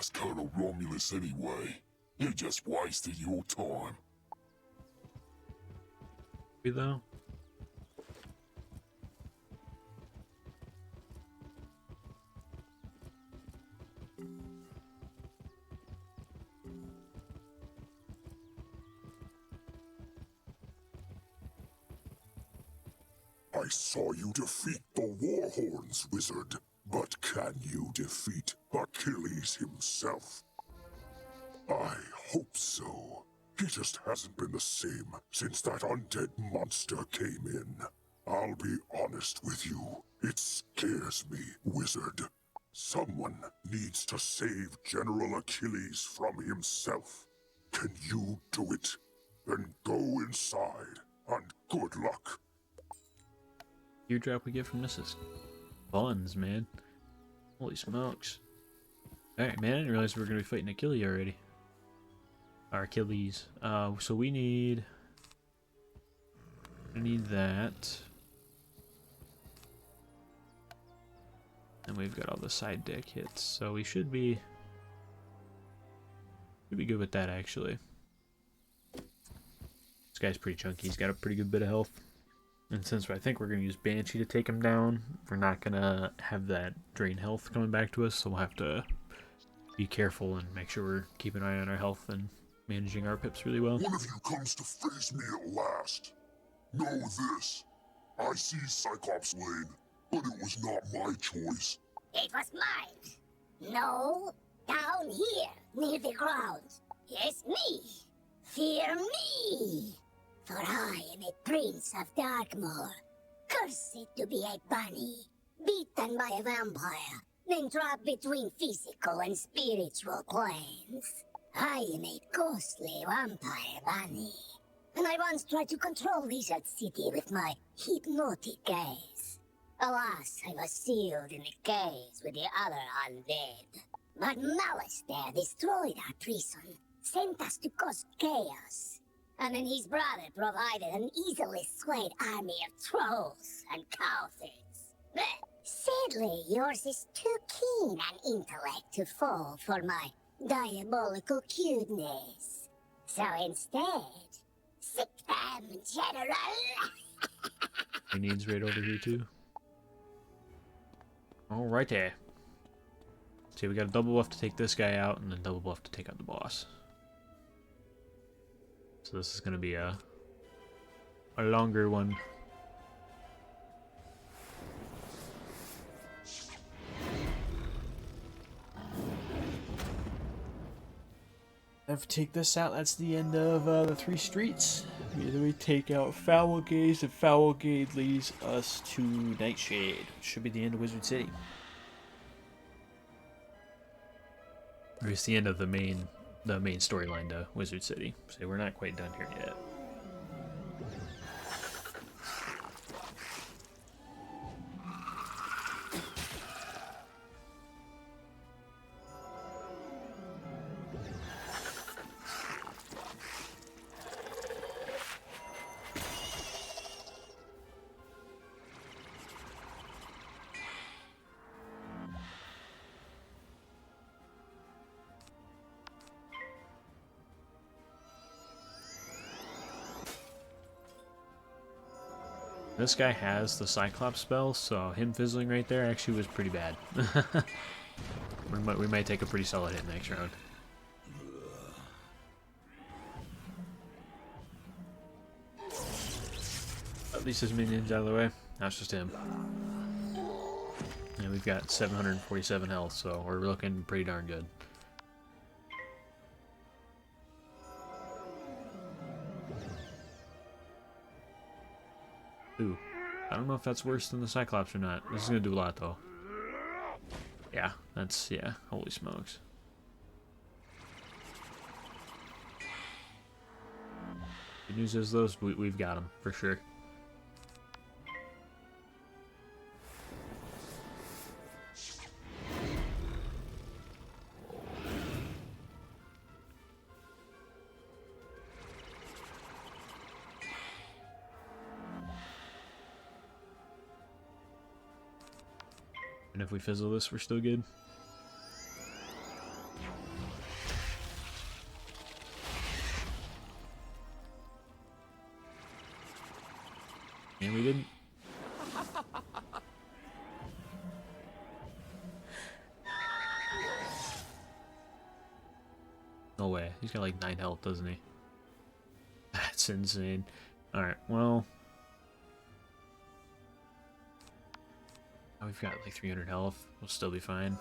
ask Colonel Romulus anyway. You just wasted your time. Though. I saw you defeat the Warhorns, Wizard. But can you defeat Akilles himself? I hope so. He just hasn't been the same since that undead monster came in. I'll be honest with you. It scares me, Wizard. Someone needs to save General Akilles from himself. Can you do it? Then go inside, and good luck. Teardrop we get from this is buns, man. Holy smokes. Alright, man, I didn't realize we were going to be fighting Akilles already. Our Akilles. So we need that. And we've got all the side deck hits, so we should be good with that, actually. This guy's pretty chunky. He's got a pretty good bit of health. And since I think we're going to use Banshee to take him down, we're not going to have that drain health coming back to us, so we'll have to be careful and make sure we're keeping an eye on our health and managing our pips really well. One of you comes to face me at last. Know this. I see Cyclops Lane, but it was not my choice. It was mine. No, down here, near the ground. Yes, me. Fear me. For I am a prince of Darkmoor, cursed to be a bunny, beaten by a vampire, then trapped between physical and spiritual planes. I am a ghostly vampire bunny, and I once tried to control Wizard City with my hypnotic gaze. Alas, I was sealed in a cage with the other undead. But Malistaire destroyed our prison, sent us to cause chaos. And then his brother provided an easily swayed army of trolls and cowards. But sadly, yours is too keen an intellect to fall for my diabolical cuteness. So instead, sick them, General! He needs right over here too. Alright there. See, we got a double buff to take this guy out, and then double buff to take out the boss. So this is going to be a longer one. If we take this out, that's the end of the 3 streets. Either we take out Foulgaze, and Foulgaze leads us to Nightshade, which should be the end of Wizard City. Or it's the end of the main storyline to Wizard City. So we're not quite done here yet. This guy has the Cyclops spell, so him fizzling right there actually was pretty bad. we might take a pretty solid hit next round. At least his minions out of the way. Now it's just him. And we've got 747 health, so we're looking pretty darn good. Ooh, I don't know if that's worse than the Cyclops or not. This is gonna do a lot though. Yeah, yeah, holy smokes. Good news is those, we've got them, for sure. And if we fizzle this, we're still good. And we didn't. No way. He's got like 9 health, doesn't he? That's insane. Alright, well. Oh, we've got like 300 health. We'll still be fine.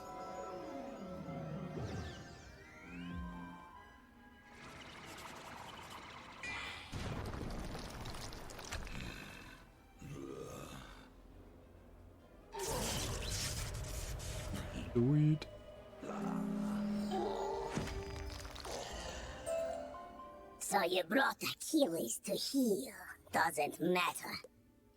Sweet. So you brought Akilles to heal. Doesn't matter.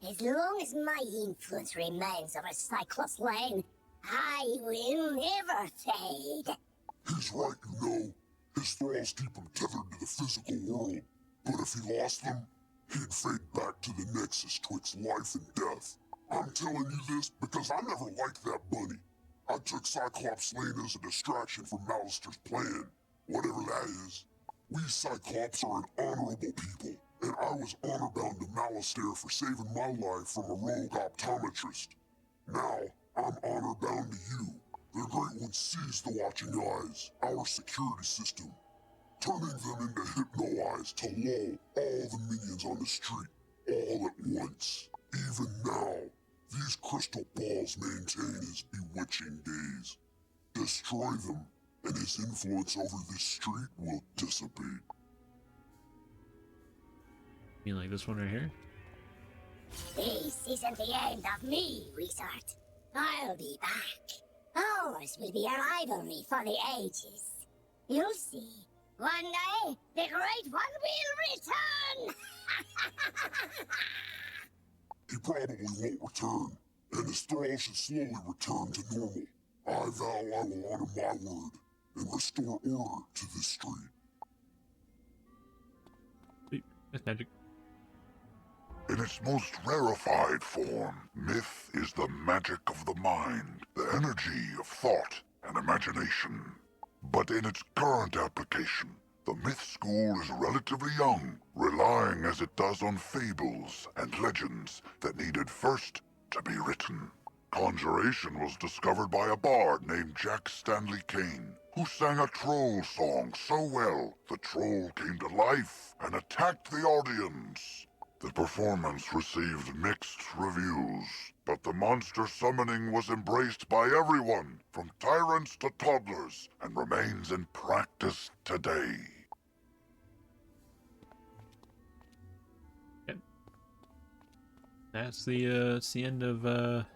As long as my influence remains over Cyclops Lane, I will never fade. He's right, you know. His thralls keep him tethered to the physical world. But if he lost them, he'd fade back to the nexus twixt life and death. I'm telling you this because I never liked that bunny. I took Cyclops Lane as a distraction from Malister's plan, whatever that is. We Cyclops are an honorable people, and I was honor-bound to Malister for saving my life from a rogue optometrist. Now, I'm honor-bound to you. The Great One sees the watching eyes, our security system, turning them into hypno-eyes to lull all the minions on the street, all at once. Even now, these crystal balls maintain his bewitching gaze. Destroy them, and his influence over this street will dissipate. You mean like this one right here? This isn't the end of me, Wizard. I'll be back. Ours will be a rivalry for the ages. You'll see. One day, the Great One will return! He probably won't return, and his thrall should slowly return to normal. I vow I will honor my word and restore order to this street. Wait, that's magic. In its most rarefied form, myth is the magic of the mind, the energy of thought and imagination. But in its current application, the myth school is relatively young, relying as it does on fables and legends that needed first to be written. Conjuration was discovered by a bard named Jack Stanley Kane, who sang a troll song so well the troll came to life and attacked the audience. The performance received mixed reviews, but the monster summoning was embraced by everyone, from tyrants to toddlers, and remains in practice today. Yep. That's the end of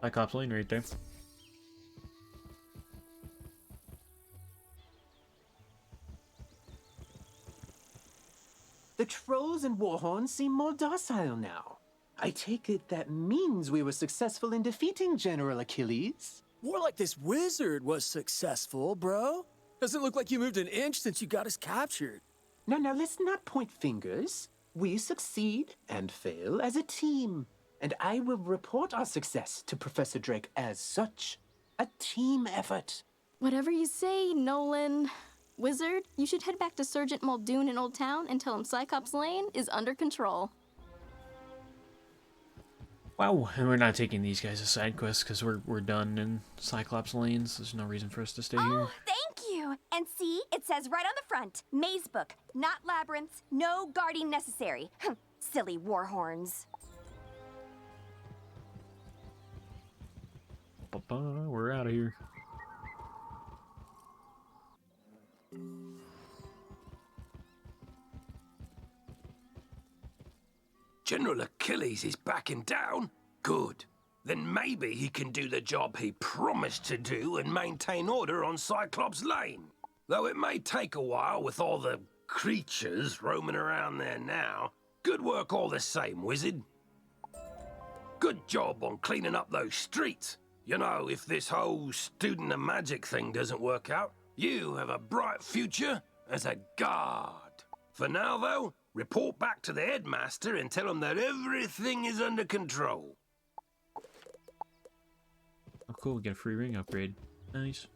Cyclops Lane right there. The trolls and warhorns seem more docile now. I take it that means we were successful in defeating General Akilles? More like this wizard was successful, bro. Doesn't look like you moved an inch since you got us captured. Now, let's not point fingers. We succeed and fail as a team. And I will report our success to Professor Drake as such. A team effort. Whatever you say, Nolan. Wizard, you should head back to Sergeant Muldoon in Old Town and tell him Cyclops Lane is under control. Wow, and we're not taking these guys as side quests because we're done in Cyclops Lanes. There's no reason for us to stay here. Oh, thank you! And see, it says right on the front, Maze Book, not labyrinths, no guarding necessary. Silly warhorns. We're out of here. General Akilles is backing down? Good. Then maybe he can do the job he promised to do and maintain order on Cyclops Lane. Though it may take a while with all the creatures roaming around there now. Good work all the same, Wizard. Good job on cleaning up those streets. You know, if this whole student of magic thing doesn't work out, you have a bright future as a guard. For now, though, report back to the headmaster and tell him that everything is under control. Oh, cool. We get a free ring upgrade. Nice.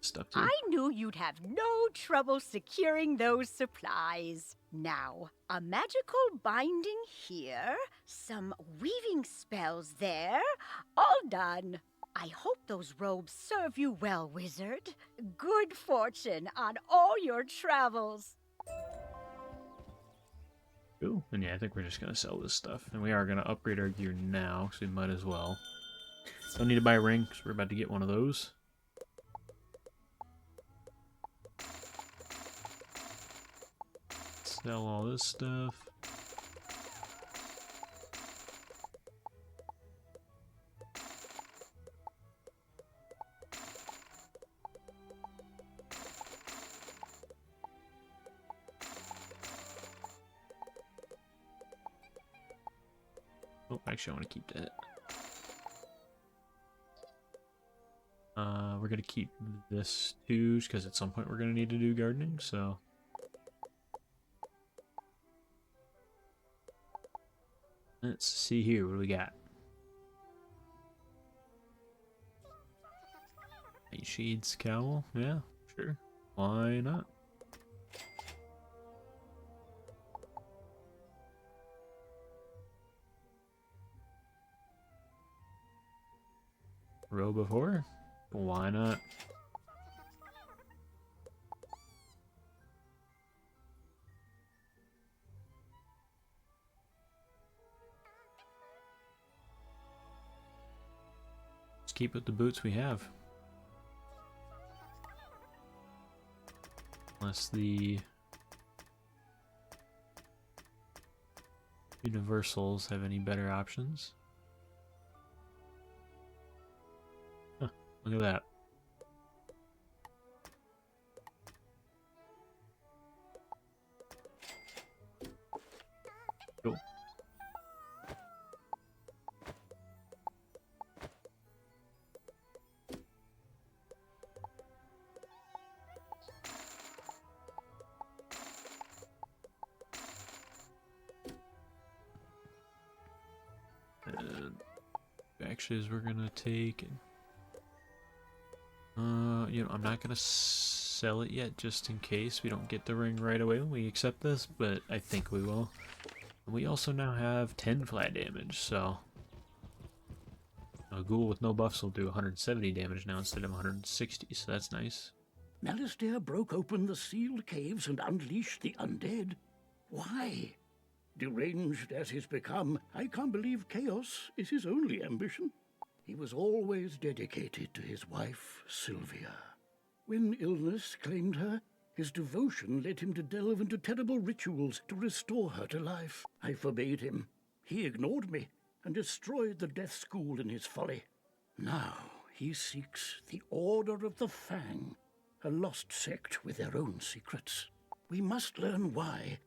stuff too. I knew you'd have no trouble securing those supplies. Now, a magical binding here, some weaving spells there, all done. I hope those robes serve you well, wizard. Good fortune on all your travels. Cool. And yeah, I think we're just gonna sell this stuff. And we are gonna upgrade our gear now, so we might as well. Don't need to buy a ring, because we're about to get one of those. Sell all this stuff. Oh, actually, I want to keep that. We're gonna keep this too, because at some point we're gonna need to do gardening. So, let's see here. What do we got? Nightshade's cowl. Yeah, sure. Why not? Robe of Horror? Why not? Let's keep with the boots we have. Unless the universals have any better options. Look at that. Cool. And actually, we're gonna take. You know, I'm not gonna sell it yet, just in case we don't get the ring right away when we accept this, but I think we will. And we also now have 10 flat damage, so a ghoul with no buffs will do 170 damage now instead of 160, so that's nice. Malistaire broke open the sealed caves and unleashed the undead. Why? Deranged as he's become, I can't believe chaos is his only ambition. He was always dedicated to his wife, Sylvia. When illness claimed her, his devotion led him to delve into terrible rituals to restore her to life. I forbade him. He ignored me and destroyed the death school in his folly. Now he seeks the Order of the Fang, a lost sect with their own secrets. We must learn why.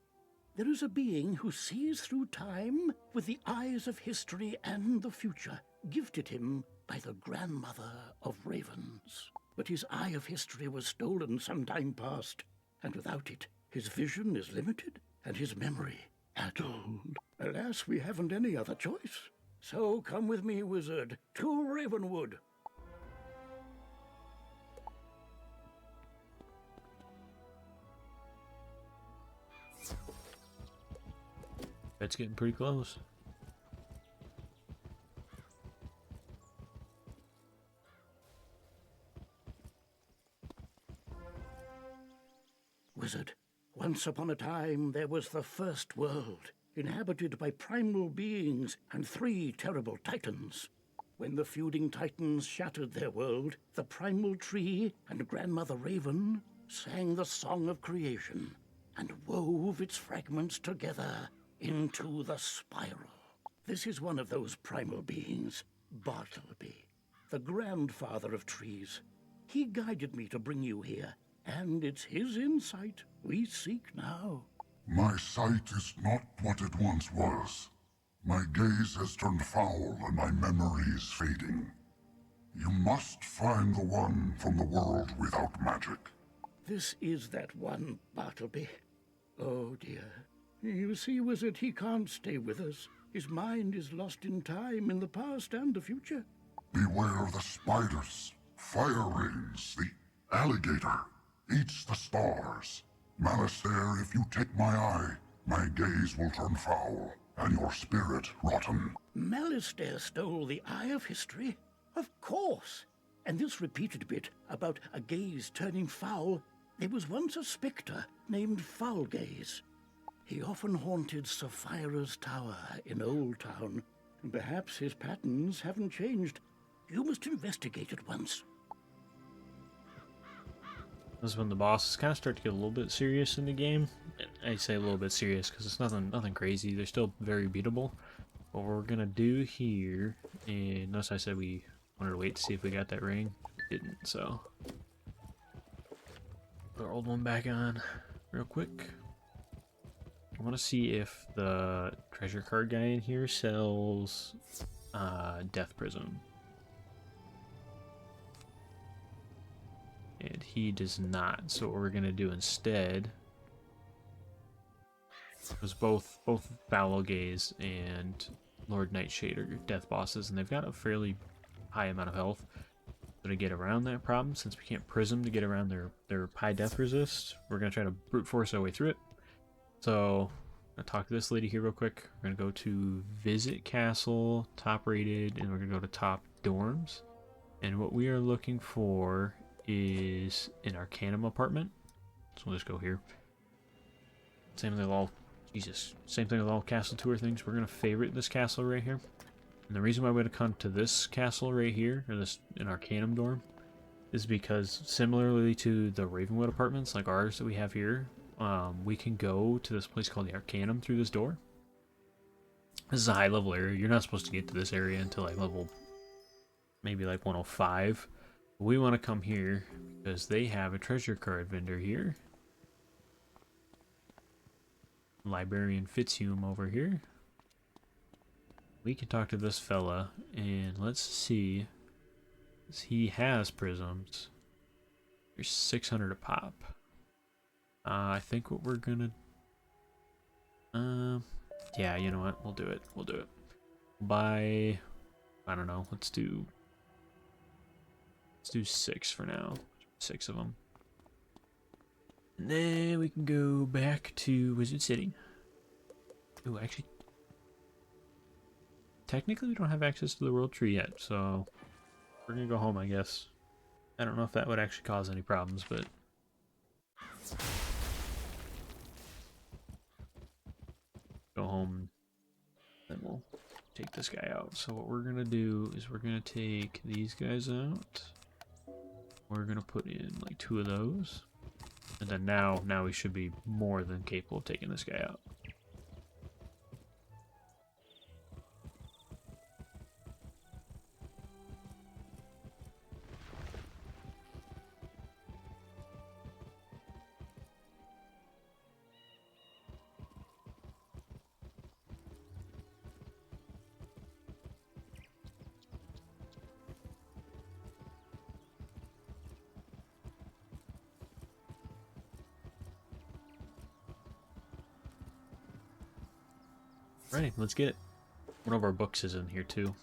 There is a being who sees through time with the eyes of history and the future, gifted him by the grandmother of ravens. But his eye of history was stolen some time past, and without it, his vision is limited and his memory addled. Alas, we haven't any other choice. So come with me, wizard, to Ravenwood. It's getting pretty close. Wizard, once upon a time there was the first world, inhabited by primal beings and 3 terrible titans. When the feuding titans shattered their world, the primal tree and Grandmother Raven sang the song of creation and wove its fragments together into the spiral. This is one of those primal beings, Bartleby, the grandfather of trees. He guided me to bring you here, and it's his insight we seek now. My sight is not what it once was. My gaze has turned foul and my memory is fading. You must find the one from the world without magic. This is that one, Bartleby. Oh dear. You see, wizard, he can't stay with us. His mind is lost in time, in the past and the future. Beware of the spiders, fire rains, the Alligator eats the stars. Malistaire, if you take my eye, my gaze will turn foul, and your spirit rotten. Malistaire stole the Eye of History? Of course. And this repeated bit about a gaze turning foul, there was once a spectre named Foulgaze. He often haunted Sapphira's tower in Old Town. Perhaps his patterns haven't changed. You must investigate at once. This is when the bosses kind of start to get a little bit serious in the game. I say a little bit serious because it's nothing crazy. They're still very beatable. What we're gonna do here, and notice I said we wanted to wait to see if we got that ring. We didn't, so put our old one back on real quick. I want to see if the treasure card guy in here sells Death Prism. And he does not. So what we're gonna do instead was both Foulgaze and Lord Nightshade are death bosses, and they've got a fairly high amount of health. So to get around that problem, since we can't prism to get around their high death resist, we're gonna try to brute force our way through it. So I'm gonna talk to this lady here real quick. We're gonna go to Visit Castle, top rated, and we're gonna go to top dorms. And what we are looking for is an Arcanum apartment. So we'll just go here. Same thing with all same thing with all castle tour things. We're gonna favorite this castle right here. And the reason why we're gonna come to this castle right here, or this an Arcanum dorm, is because similarly to the Ravenwood apartments like ours that we have here, we can go to this place called the Arcanum through this door. This is a high level area. You're not supposed to get to this area until like level maybe like 105. We want to come here because they have a treasure card vendor here. Librarian Fitzhume over here. We can talk to this fella and let's see. He has prisms. There's 600 a pop. I think what we're gonna yeah, you know what, we'll do it. Buy, I don't know, let's do 6 for now. 6 of them. And then we can go back to Wizard City. Oh, actually, technically we don't have access to the World Tree yet, so we're gonna go home, I guess. I don't know if that would actually cause any problems, but go home, then we'll take this guy out. So what we're gonna do is we're gonna take these guys out. We're gonna put in like 2 of those, and then now we should be more than capable of taking this guy out. Alrighty, let's get it. One of our books is in here too.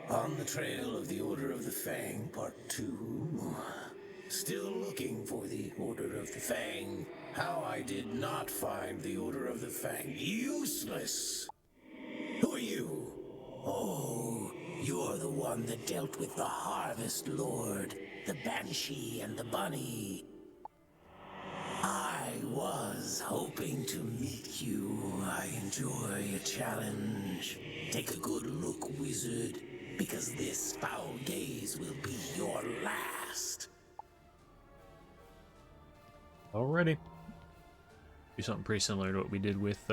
On the trail of the Order of the Fang, Part 2. Still looking for the Order of the Fang. How I did not find the Order of the Fang useless. Who are you? Oh, you're the one that dealt with the Harvest Lord, the Banshee, and the Bunny. I was hoping to meet you. I enjoy a challenge. Take a good look, wizard, because this foul gaze will be your last. Alrighty. Do something pretty similar to what we did with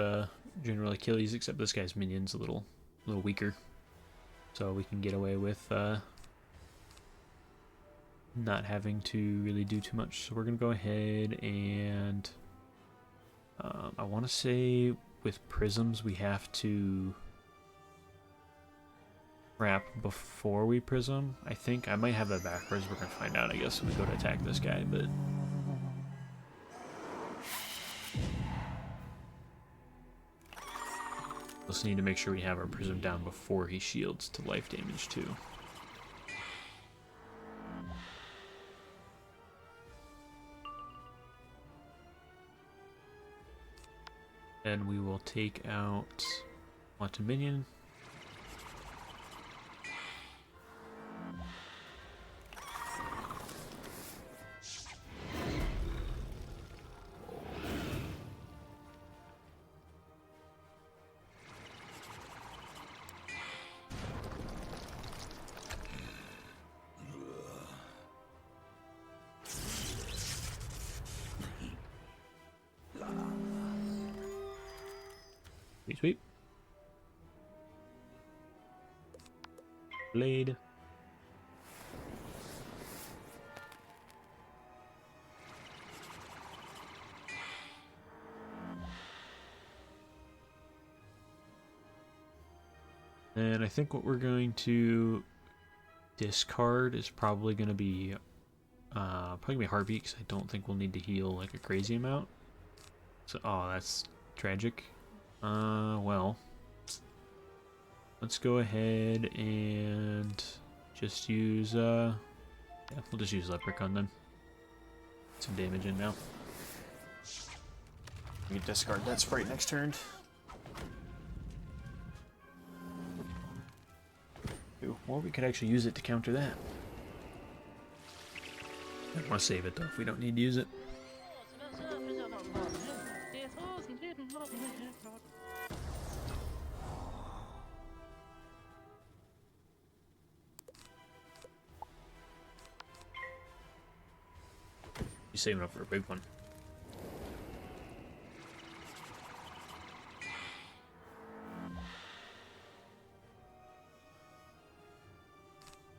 General Akilles, except this guy's minion's a little weaker. So we can get away with not having to really do too much. So we're gonna go ahead and I want to say with prisms we have to wrap before we prism. I think I might have that backwards. We're gonna find out, I guess, when we go to attack this guy. But Also need to make sure we have our prism down before he shields to life damage too. Then we will take out Quantum Minion. Sweep. Blade. And I think what we're going to discard is probably going to be Heartbeat, because I don't think we'll need to heal like a crazy amount. So, oh, that's tragic. Well, let's go ahead and just use, yeah, we'll just use Leprechaun then. Get some damage in now. We can discard that Sprite next turn. Or we could actually use it to counter that. I want to save it though if we don't need to use it. You're saving up for a big one.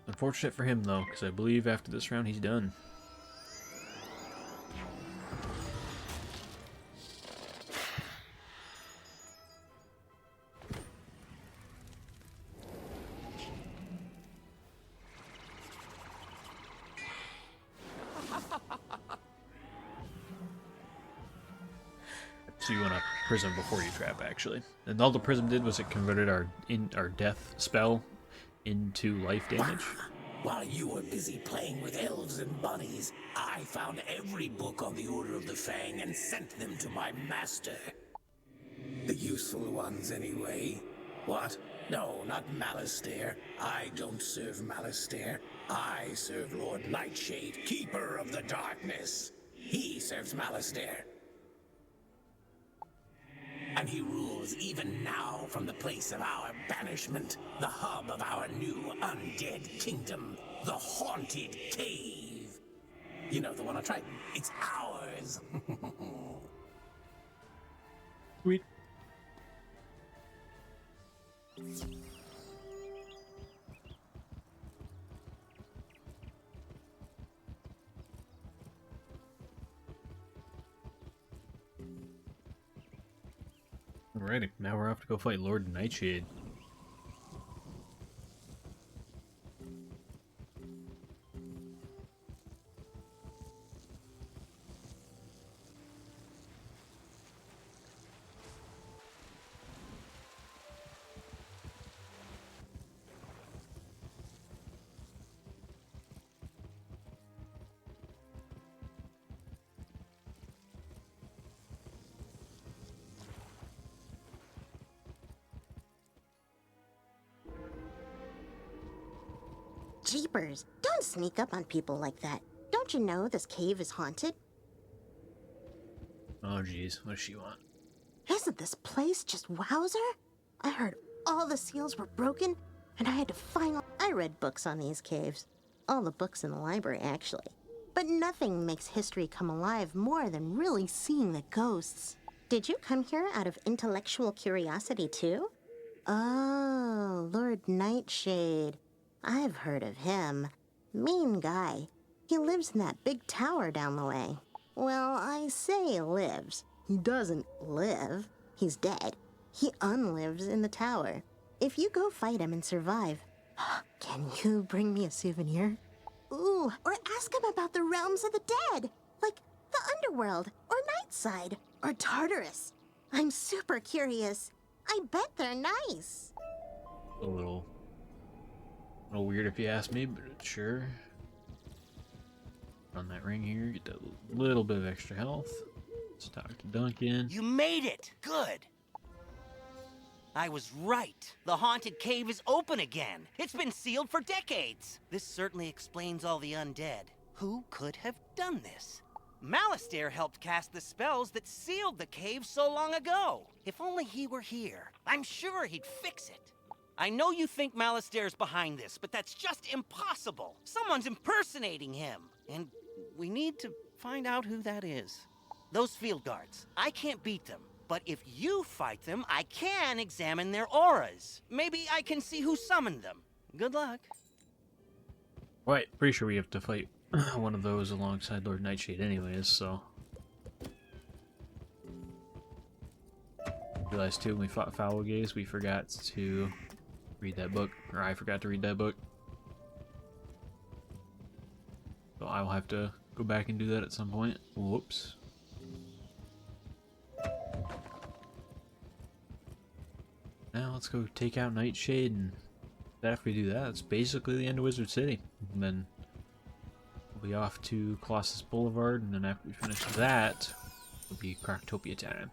Unfortunate for him though, because I believe after this round he's done. So you want to prism before you trap, actually. And all the prism did was it converted our death spell into life damage. While you were busy playing with elves and bunnies, I found every book on the Order of the Fang and sent them to my master. The useful ones, anyway. What? No, not Malastare. I don't serve Malastare. I serve Lord Nightshade, Keeper of the Darkness. He serves Malastare. And he rules even now from the place of our banishment, the hub of our new undead kingdom, the Haunted Cave. You know, the one on Triton. It's ours. Sweet. Alrighty, now we're off to go fight Lord Nightshade. Jeepers, don't sneak up on people like that. Don't you know this cave is haunted? Oh geez, what does she want? Isn't this place just wowzer? I heard all the seals were broken, and I had to find... I read books on these caves. All the books in the library, actually. But nothing makes history come alive more than really seeing the ghosts. Did you come here out of intellectual curiosity, too? Oh, Lord Nightshade. I've heard of him. Mean guy. He lives in that big tower down the way. Well, I say lives. He doesn't live. He's dead. He unlives in the tower. If you go fight him and survive, can you bring me a souvenir? Ooh, or ask him about the realms of the dead, like the underworld, or Nightside, or Tartarus. I'm super curious. I bet they're nice. A little weird if you ask me, but sure. On that ring here, get that little bit of extra health. Let's talk to Duncan. You made it! Good! I was right. The haunted cave is open again. It's been sealed for decades. This certainly explains all the undead. Who could have done this? Malastare helped cast the spells that sealed the cave so long ago. If only he were here, I'm sure he'd fix it. I know you think Malastare's behind this, but that's just impossible. Someone's impersonating him, and we need to find out who that is. Those field guards, I can't beat them, but if you fight them, I can examine their auras. Maybe I can see who summoned them. Good luck. Right, pretty sure we have to fight one of those alongside Lord Nightshade anyways, so. Realized too, when we fought Foulgaze, we forgot to read that book, or I forgot to read that book. So I will have to go back and do that at some point. Whoops. Now let's go take out Nightshade, and after we do that, it's basically the end of Wizard City. And then we'll be off to Colossus Boulevard, and then after we finish that, it'll be Croctopia time.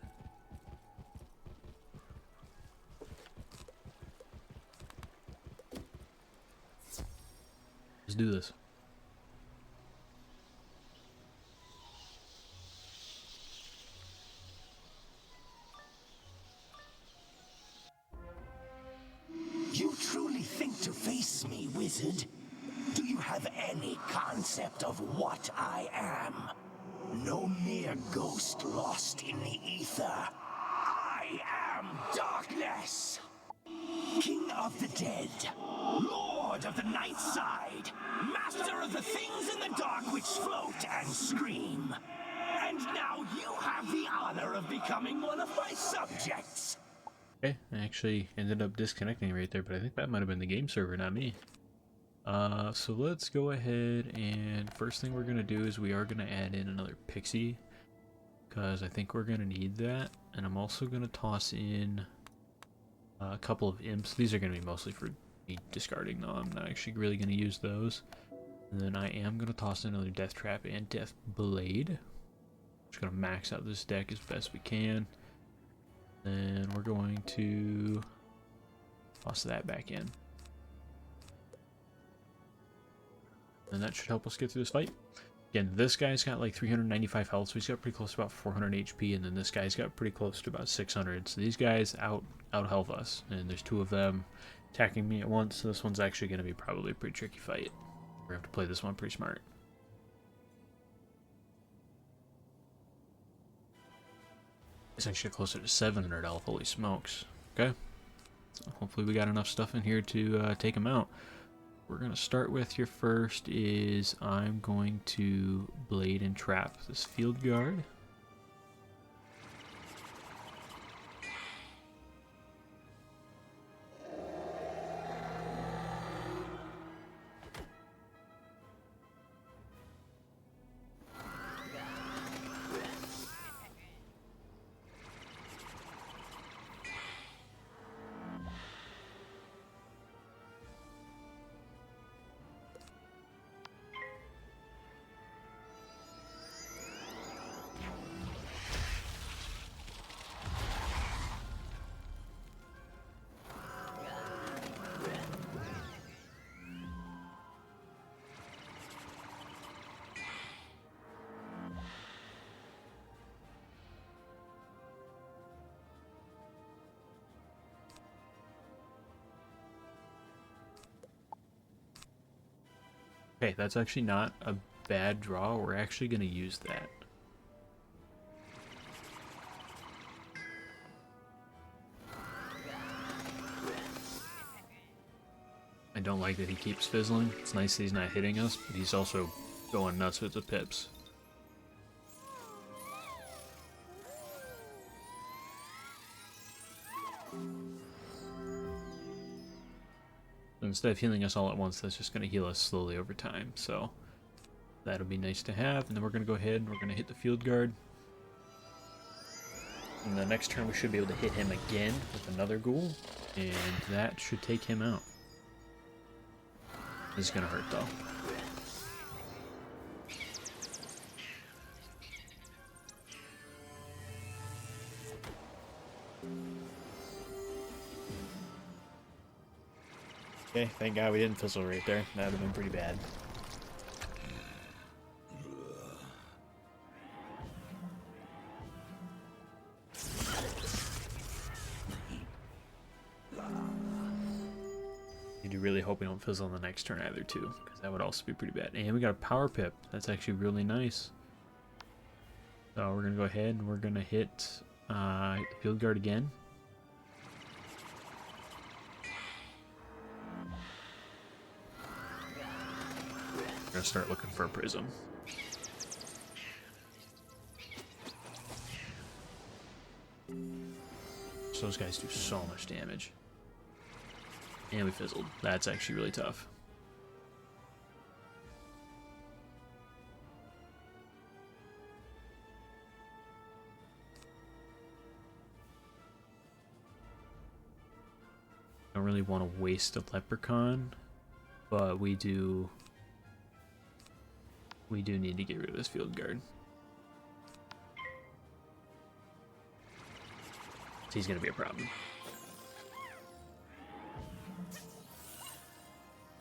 Let's do this. You truly think to face me, wizard? Do you have any concept of what I am? No mere ghost lost in the ether. I am darkness! King of the dead, Lord of the night side, master of the things in the dark which float and scream. And now you have the honor of becoming one of my subjects. Okay, I actually ended up disconnecting right there, but I think that might have been the game server, not me. So let's go ahead, and first thing we're going to do is we are going to add in another pixie, because I think we're going to need that. And I'm also going to toss in a couple of imps. These are going to be mostly for me discarding, though. I'm not actually really going to use those. And then I am going to toss in another Death Trap and Death Blade. Just going to max out this deck as best we can. Then we're going to toss that back in. And that should help us get through this fight. Again, this guy's got like 395 health, so he's got pretty close to about 400 HP, and then this guy's got pretty close to about 600. So these guys out health us, and there's two of them attacking me at once, so this one's actually going to be probably a pretty tricky fight. We're going to have to play this one pretty smart. It's actually closer to 700 health, holy smokes. Okay, so hopefully we got enough stuff in here to take him out. We're going to start with here first is I'm going to blade and trap this field guard. Okay, that's actually not a bad draw. We're actually going to use that. I don't like that he keeps fizzling. It's nice that he's not hitting us, but he's also going nuts with the pips. Instead of healing us all at once, that's just going to heal us slowly over time. So that'll be nice to have. And then we're going to go ahead and we're going to hit the field guard. And the next turn we should be able to hit him again with another ghoul, and that should take him out. This is gonna hurt though. Okay, thank God we didn't fizzle right there. That would have been pretty bad. You do really hope we don't fizzle on the next turn either too, because that would also be pretty bad. And we got a power pip. That's actually really nice. So we're gonna go ahead and we're gonna hit the field guard again. We're gonna start looking for a prism. So those guys do so much damage. And we fizzled. That's actually really tough. Don't really want to waste a leprechaun, but we do need to get rid of this field guard. So he's gonna be a problem.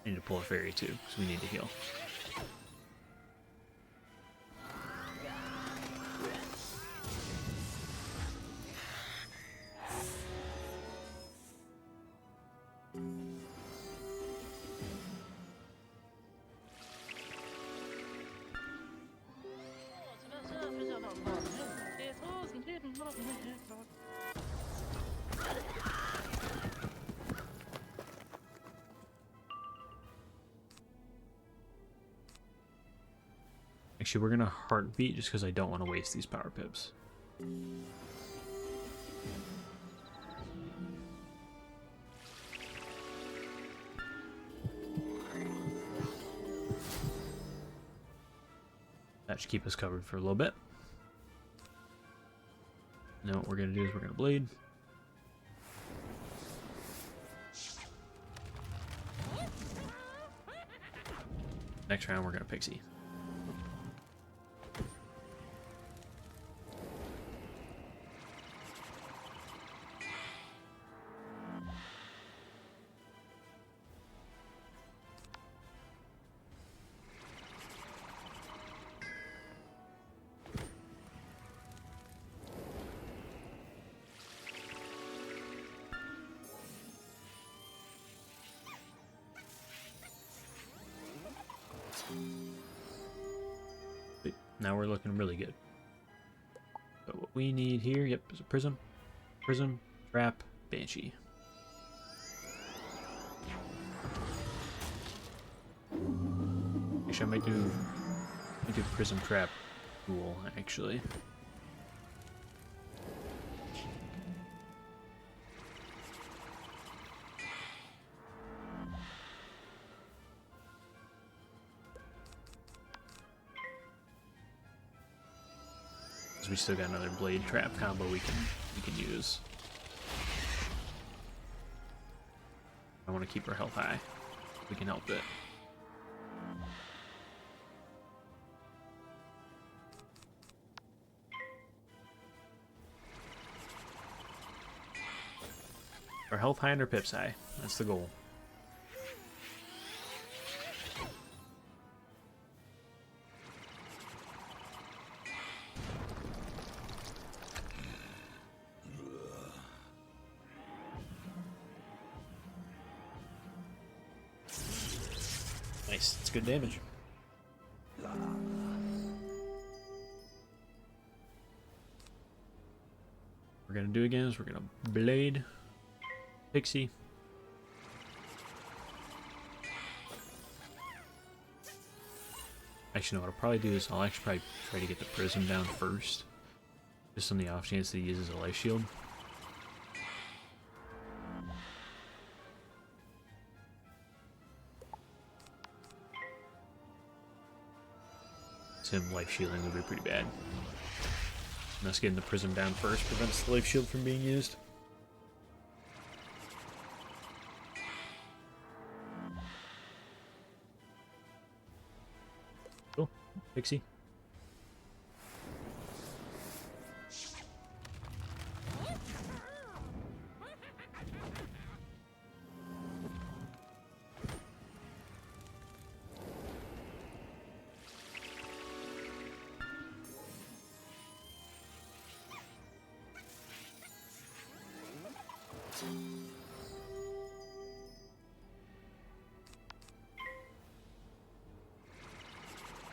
I need to pull a fairy too, because we need to heal. Actually, we're gonna heartbeat just because I don't want to waste these power pips. That should keep us covered for a little bit. Now what we're gonna do is we're gonna bleed. Next round we're gonna pixie. Now we're looking really good. So what we need here, yep, is a prism, trap, banshee. Actually, I might do prism, trap, ghoul, actually. We still got another blade trap combo we can use. I want to keep our health high. We can help it. Our health high and our pips high. That's the goal. Nice, it's good damage. We're gonna do again is we're gonna blade pixie. Actually, no, what I'll probably do is I'll actually probably try to get the prism down first, just on the off chance that he uses a life shield. Him life shielding would be pretty bad. And us getting the prism down first prevents the life shield from being used. Cool. Pixie.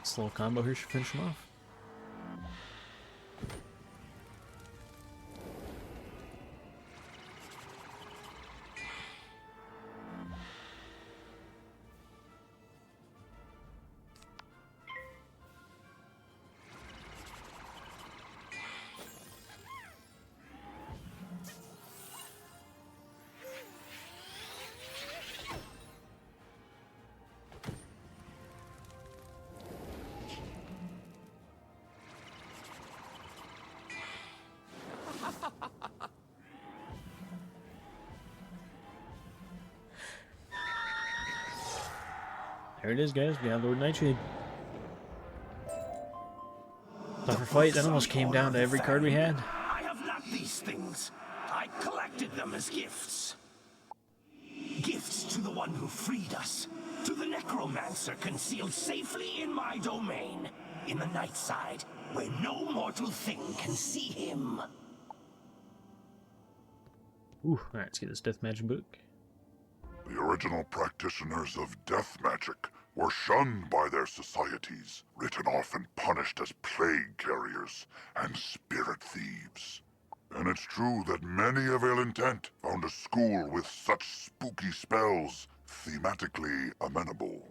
This little combo here should finish him off. There it is, guys. We have Lord Nightshade. Tougher fight. That almost came down to every card we had. I have not these things. I collected them as gifts. Gifts to the one who freed us. To the necromancer concealed safely in my domain. In the Nightside, where no mortal thing can see him. Ooh, alright, let's get this death magic book. The original practitioners of death magic were shunned by their societies, written off and punished as plague carriers and spirit thieves. And it's true that many of ill intent found a school with such spooky spells thematically amenable.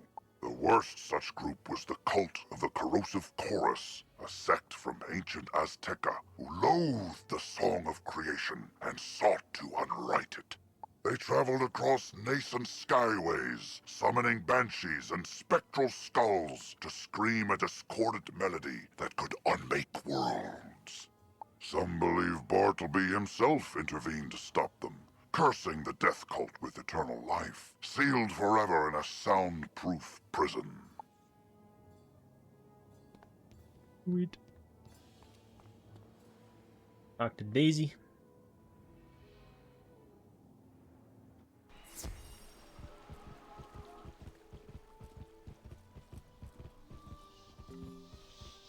The worst such group was the cult of the Corrosive Chorus, a sect from ancient Azteca who loathed the song of creation and sought to unwrite it. They traveled across nascent skyways, summoning banshees and spectral skulls to scream a discordant melody that could unmake worlds. Some believe Bartleby himself intervened to stop them, cursing the death cult with eternal life, sealed forever in a soundproof prison. Sweet. Talk to Daisy.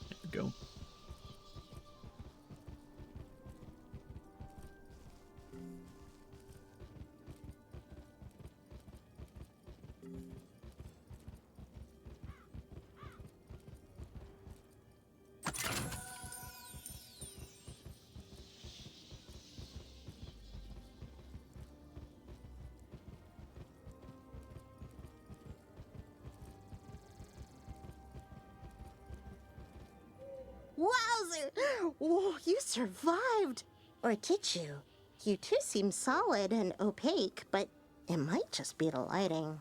There we go. Wowzer! Whoa, you survived! Or did you? You two seem solid and opaque, but it might just be the lighting.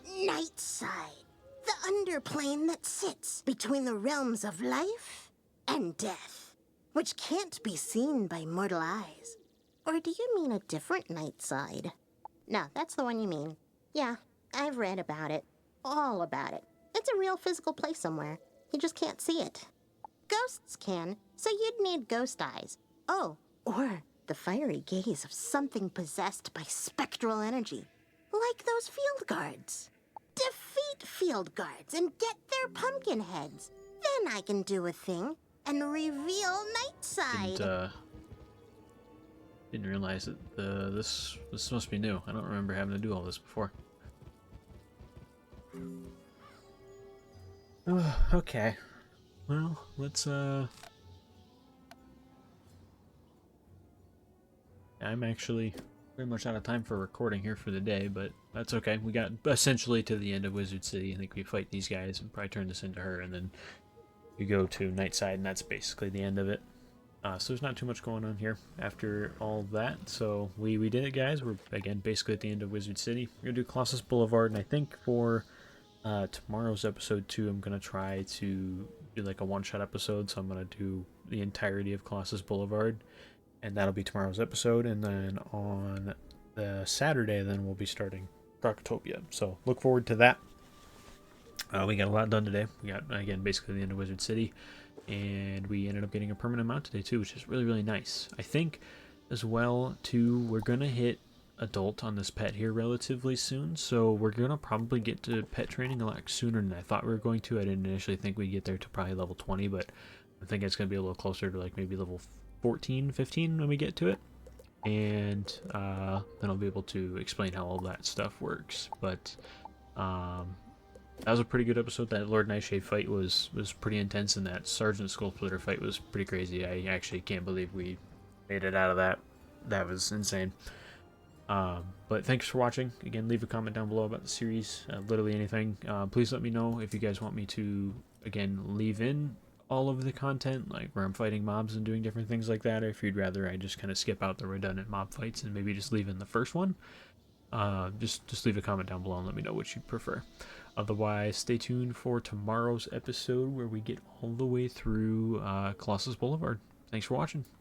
Nightside, the underplane that sits between the realms of life and death, which can't be seen by mortal eyes. Or do you mean a different Nightside? No, that's the one you mean. Yeah, I've read about it. All about it. It's a real physical place somewhere. You just can't see it. Ghosts can, so you'd need ghost eyes. Oh, or the fiery gaze of something possessed by spectral energy. Like those field guards. Defeat field guards and get their pumpkin heads. Then I can do a thing and reveal Nightside. Didn't realize that this must be new. I don't remember having to do all this before. Okay. Well, let's I'm actually pretty much out of time for recording here for the day, but that's okay. We got essentially to the end of Wizard City. I think we fight these guys and probably turn this into her, and then we go to Nightside, and that's basically the end of it. So there's not too much going on here after all that. So we did it, guys. We're, again, basically at the end of Wizard City. We're going to do Colossus Boulevard, and I think for tomorrow's episode 2, I'm going to try to do like a one-shot episode. So I'm going to do the entirety of Colossus Boulevard, and that'll be tomorrow's episode. And then on the Saturday, then we'll be starting Crocotopia. So look forward to that. We got a lot done today. We got, again, basically the end of Wizard City, and we ended up getting a permanent mount today too, which is really, really nice. I think as well too, we're gonna hit adult on this pet here relatively soon, so we're gonna probably get to pet training a lot sooner than I thought we were going to. I didn't initially think we'd get there to probably level 20, but I think it's gonna be a little closer to like maybe level 14, 15 when we get to it, and then I'll be able to explain how all that stuff works. But that was a pretty good episode. That Lord Nightshade fight was pretty intense, and that Sergeant Skullsplitter fight was pretty crazy. I actually can't believe we made it out of that. That was insane. But thanks for watching. Again, leave a comment down below about the series, literally anything. Please let me know if you guys want me to, again, leave in all of the content, like where I'm fighting mobs and doing different things like that, or if you'd rather I just kind of skip out the redundant mob fights and maybe just leave in the first one. Just leave a comment down below and let me know what you'd prefer. Otherwise, stay tuned for tomorrow's episode where we get all the way through Colossus Boulevard. Thanks for watching.